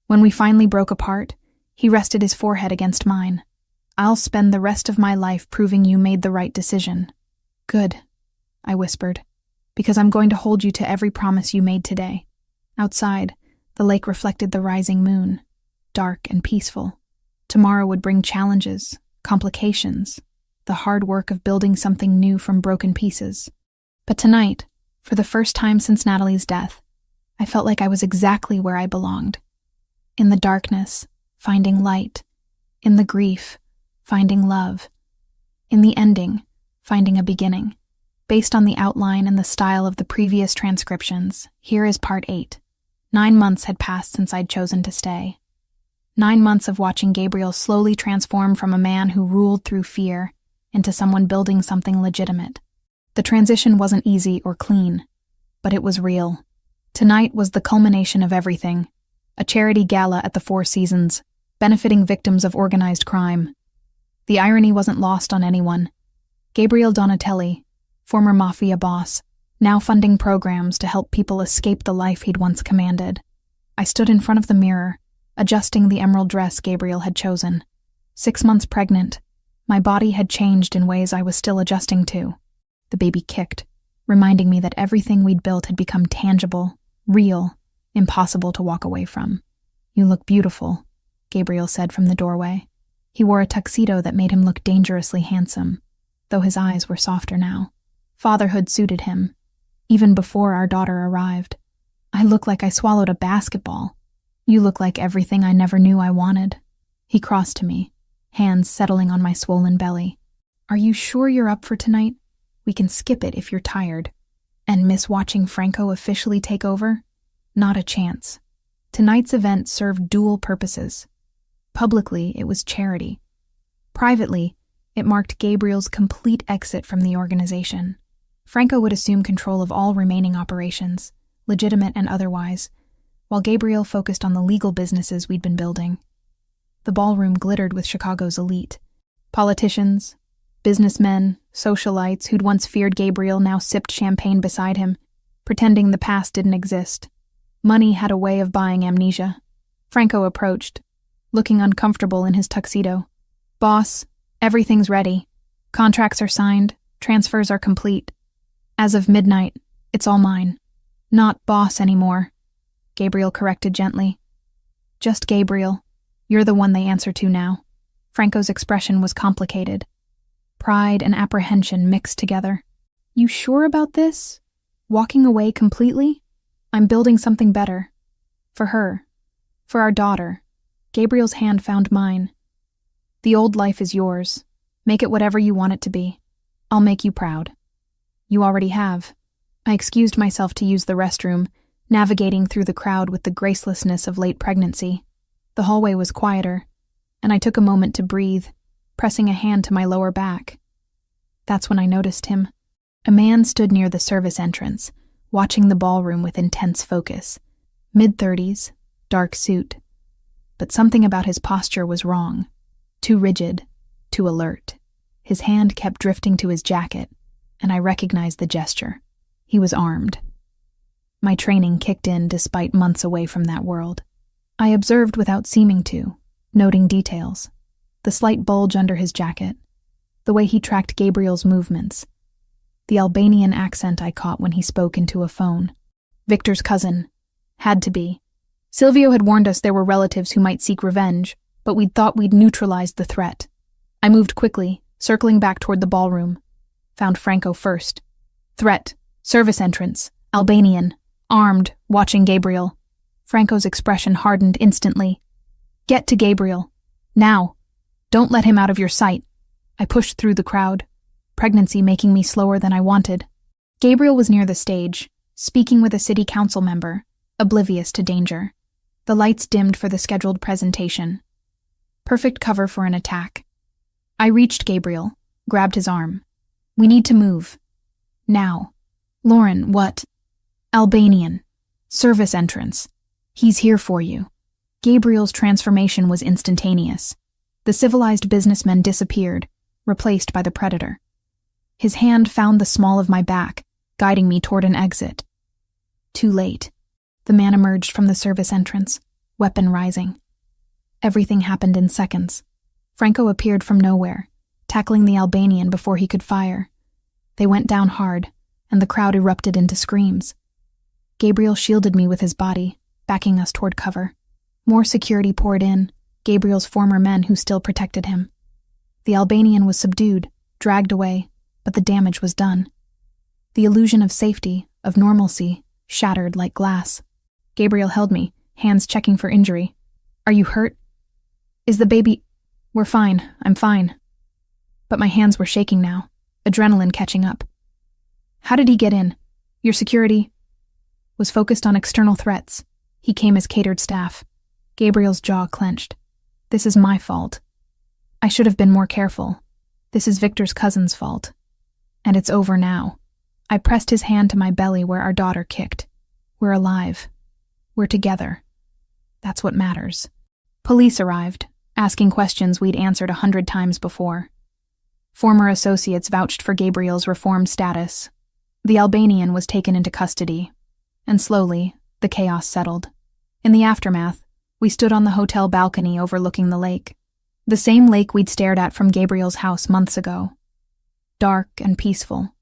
When we finally broke apart, he rested his forehead against mine. "I'll spend the rest of my life proving you made the right decision." "Good," I whispered, "because I'm going to hold you to every promise you made today." Outside, the lake reflected the rising moon, dark and peaceful. Tomorrow would bring challenges, complications, the hard work of building something new from broken pieces. But tonight, for the first time since Natalie's death, I felt like I was exactly where I belonged. In the darkness, finding light. In the grief, finding love. In the ending, finding a beginning. Based on the outline and the style of the previous transcriptions, here is part 8. 9 months had passed since I'd chosen to stay. 9 months of watching Gabriel slowly transform from a man who ruled through fear into someone building something legitimate. The transition wasn't easy or clean, but it was real. Tonight was the culmination of everything. A charity gala at the Four Seasons, benefiting victims of organized crime. The irony wasn't lost on anyone. Gabriel Donatelli, former Mafia boss, now funding programs to help people escape the life he'd once commanded. I stood in front of the mirror, adjusting the emerald dress Gabriel had chosen. 6 months pregnant, my body had changed in ways I was still adjusting to. The baby kicked, reminding me that everything we'd built had become tangible, real, impossible to walk away from. "You look beautiful," Gabriel said from the doorway. He wore a tuxedo that made him look dangerously handsome, though his eyes were softer now. Fatherhood suited him, even before our daughter arrived. "I look like I swallowed a basketball. You look like everything I never knew I wanted." He crossed to me, hands settling on my swollen belly. "Are you sure you're up for tonight? We can skip it if you're tired. And miss watching Franco officially take over? Not a chance." Tonight's event served dual purposes. Publicly, it was charity. Privately, it marked Gabriel's complete exit from the organization. Franco would assume control of all remaining operations, legitimate and otherwise, while Gabriel focused on the legal businesses we'd been building. The ballroom glittered with Chicago's elite. Politicians, businessmen, socialites who'd once feared Gabriel now sipped champagne beside him, pretending the past didn't exist. Money had a way of buying amnesia. Franco approached, looking uncomfortable in his tuxedo. "Boss, everything's ready. Contracts are signed, transfers are complete. As of midnight, it's all mine. Not boss anymore," Gabriel corrected gently. "Just Gabriel. You're the one they answer to now." Franco's expression was complicated. Pride and apprehension mixed together. "You sure about this? Walking away completely? I'm building something better. For her. For our daughter." Gabriel's hand found mine. "The old life is yours. Make it whatever you want it to be. I'll make you proud." "You already have." I excused myself to use the restroom, navigating through the crowd with the gracelessness of late pregnancy. The hallway was quieter, and I took a moment to breathe, pressing a hand to my lower back. That's when I noticed him. A man stood near the service entrance, watching the ballroom with intense focus. Mid-30s, dark suit. But something about his posture was wrong. Too rigid, too alert. His hand kept drifting to his jacket, and I recognized the gesture. He was armed. My training kicked in despite months away from that world. I observed without seeming to, noting details. The slight bulge under his jacket, the way he tracked Gabriel's movements, the Albanian accent I caught when he spoke into a phone. Victor's cousin. Had to be. Silvio had warned us there were relatives who might seek revenge, but we'd thought we'd neutralized the threat. I moved quickly, circling back toward the ballroom. Found Franco first. Threat. Service entrance. Albanian. Armed. Watching Gabriel. Franco's expression hardened instantly. "Get to Gabriel. Now. Don't let him out of your sight." I pushed through the crowd, pregnancy making me slower than I wanted. Gabriel was near the stage, speaking with a city council member, oblivious to danger. The lights dimmed for the scheduled presentation. Perfect cover for an attack. I reached Gabriel, grabbed his arm. "We need to move. Now." "Lauren, what?" "Albanian. Service entrance. He's here for you." Gabriel's transformation was instantaneous. The civilized businessman disappeared, replaced by the predator. His hand found the small of my back, guiding me toward an exit. Too late. The man emerged from the service entrance, weapon rising. Everything happened in seconds. Franco appeared from nowhere, tackling the Albanian before he could fire. They went down hard, and the crowd erupted into screams. Gabriel shielded me with his body, backing us toward cover. More security poured in, Gabriel's former men who still protected him. The Albanian was subdued, dragged away, but the damage was done. The illusion of safety, of normalcy, shattered like glass. Gabriel held me, hands checking for injury. "Are you hurt? Is the baby—" "We're fine, I'm fine." But my hands were shaking now, adrenaline catching up. "How did he get in? Your security?" Was focused on external threats. He came as catered staff. Gabriel's jaw clenched. "This is my fault. I should have been more careful. This is Victor's cousin's fault. And it's over now." I pressed his hand to my belly where our daughter kicked. "We're alive. We're together. That's what matters." Police arrived, asking questions we'd answered 100 times before. Former associates vouched for Gabriel's reformed status. The Albanian was taken into custody, and slowly, the chaos settled. In the aftermath, we stood on the hotel balcony overlooking the lake. The same lake we'd stared at from Gabriel's house months ago. Dark and peaceful.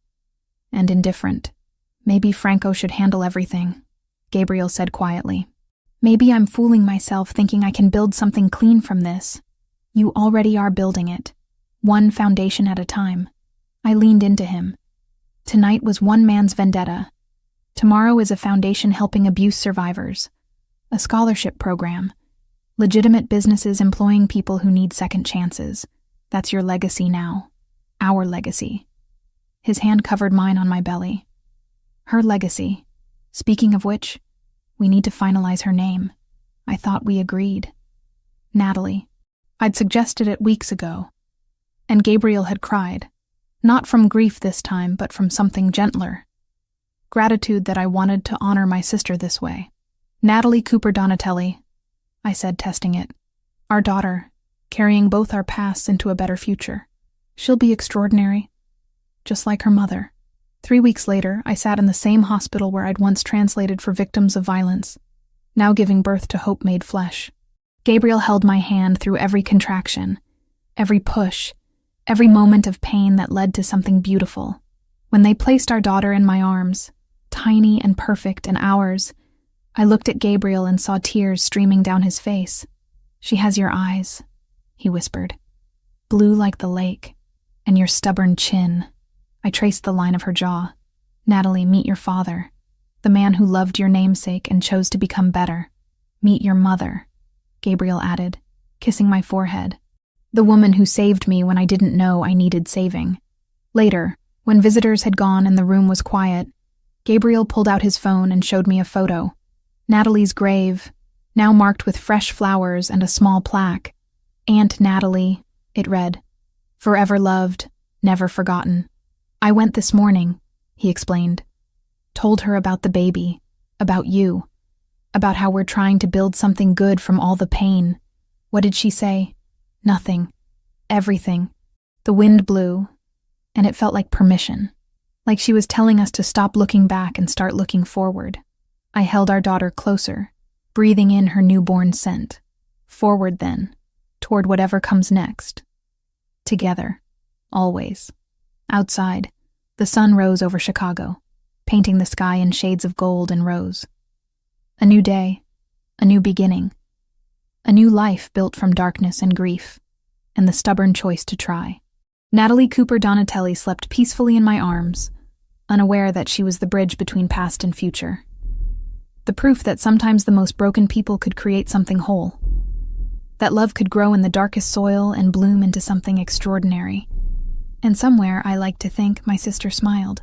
And indifferent. "Maybe Franco should handle everything," Gabriel said quietly. "Maybe I'm fooling myself thinking I can build something clean from this. You already are building it. One foundation at a time." I leaned into him. Tonight was one man's vendetta. Tomorrow is a foundation helping abuse survivors. A scholarship program. Legitimate businesses employing people who need second chances. That's your legacy now. Our legacy. His hand covered mine on my belly. Her legacy. Speaking of which, we need to finalize her name. I thought we agreed. Natalie. I'd suggested it weeks ago. And Gabriel had cried. Not from grief this time, but from something gentler. Gratitude that I wanted to honor my sister this way. Natalie Cooper Donatelli, I said, testing it. Our daughter, carrying both our pasts into a better future. She'll be extraordinary, just like her mother. 3 weeks later, I sat in the same hospital where I'd once translated for victims of violence, now giving birth to hope made flesh. Gabriel held my hand through every contraction, every push, every moment of pain that led to something beautiful. When they placed our daughter in my arms, tiny and perfect and ours, I looked at Gabriel and saw tears streaming down his face. She has your eyes, he whispered, blue like the lake, and your stubborn chin. I traced the line of her jaw. Natalie, meet your father, the man who loved your namesake and chose to become better. Meet your mother, Gabriel added, kissing my forehead. The woman who saved me when I didn't know I needed saving. Later, when visitors had gone and the room was quiet, Gabriel pulled out his phone and showed me a photo. Natalie's grave, now marked with fresh flowers and a small plaque. Aunt Natalie, it read. Forever loved, never forgotten. I went this morning, he explained. Told her about the baby, about you, about how we're trying to build something good from all the pain. What did she say? Nothing. Everything. The wind blew, and it felt like permission, like she was telling us to stop looking back and start looking forward. I held our daughter closer, breathing in her newborn scent. Forward then, toward whatever comes next. Together, always. Outside, the sun rose over Chicago, painting the sky in shades of gold and rose. A new day, a new beginning, a new life built from darkness and grief, and the stubborn choice to try. Natalie Cooper Donatelli slept peacefully in my arms, unaware that she was the bridge between past and future. The proof that sometimes the most broken people could create something whole. That love could grow in the darkest soil and bloom into something extraordinary. And somewhere, I like to think, my sister smiled.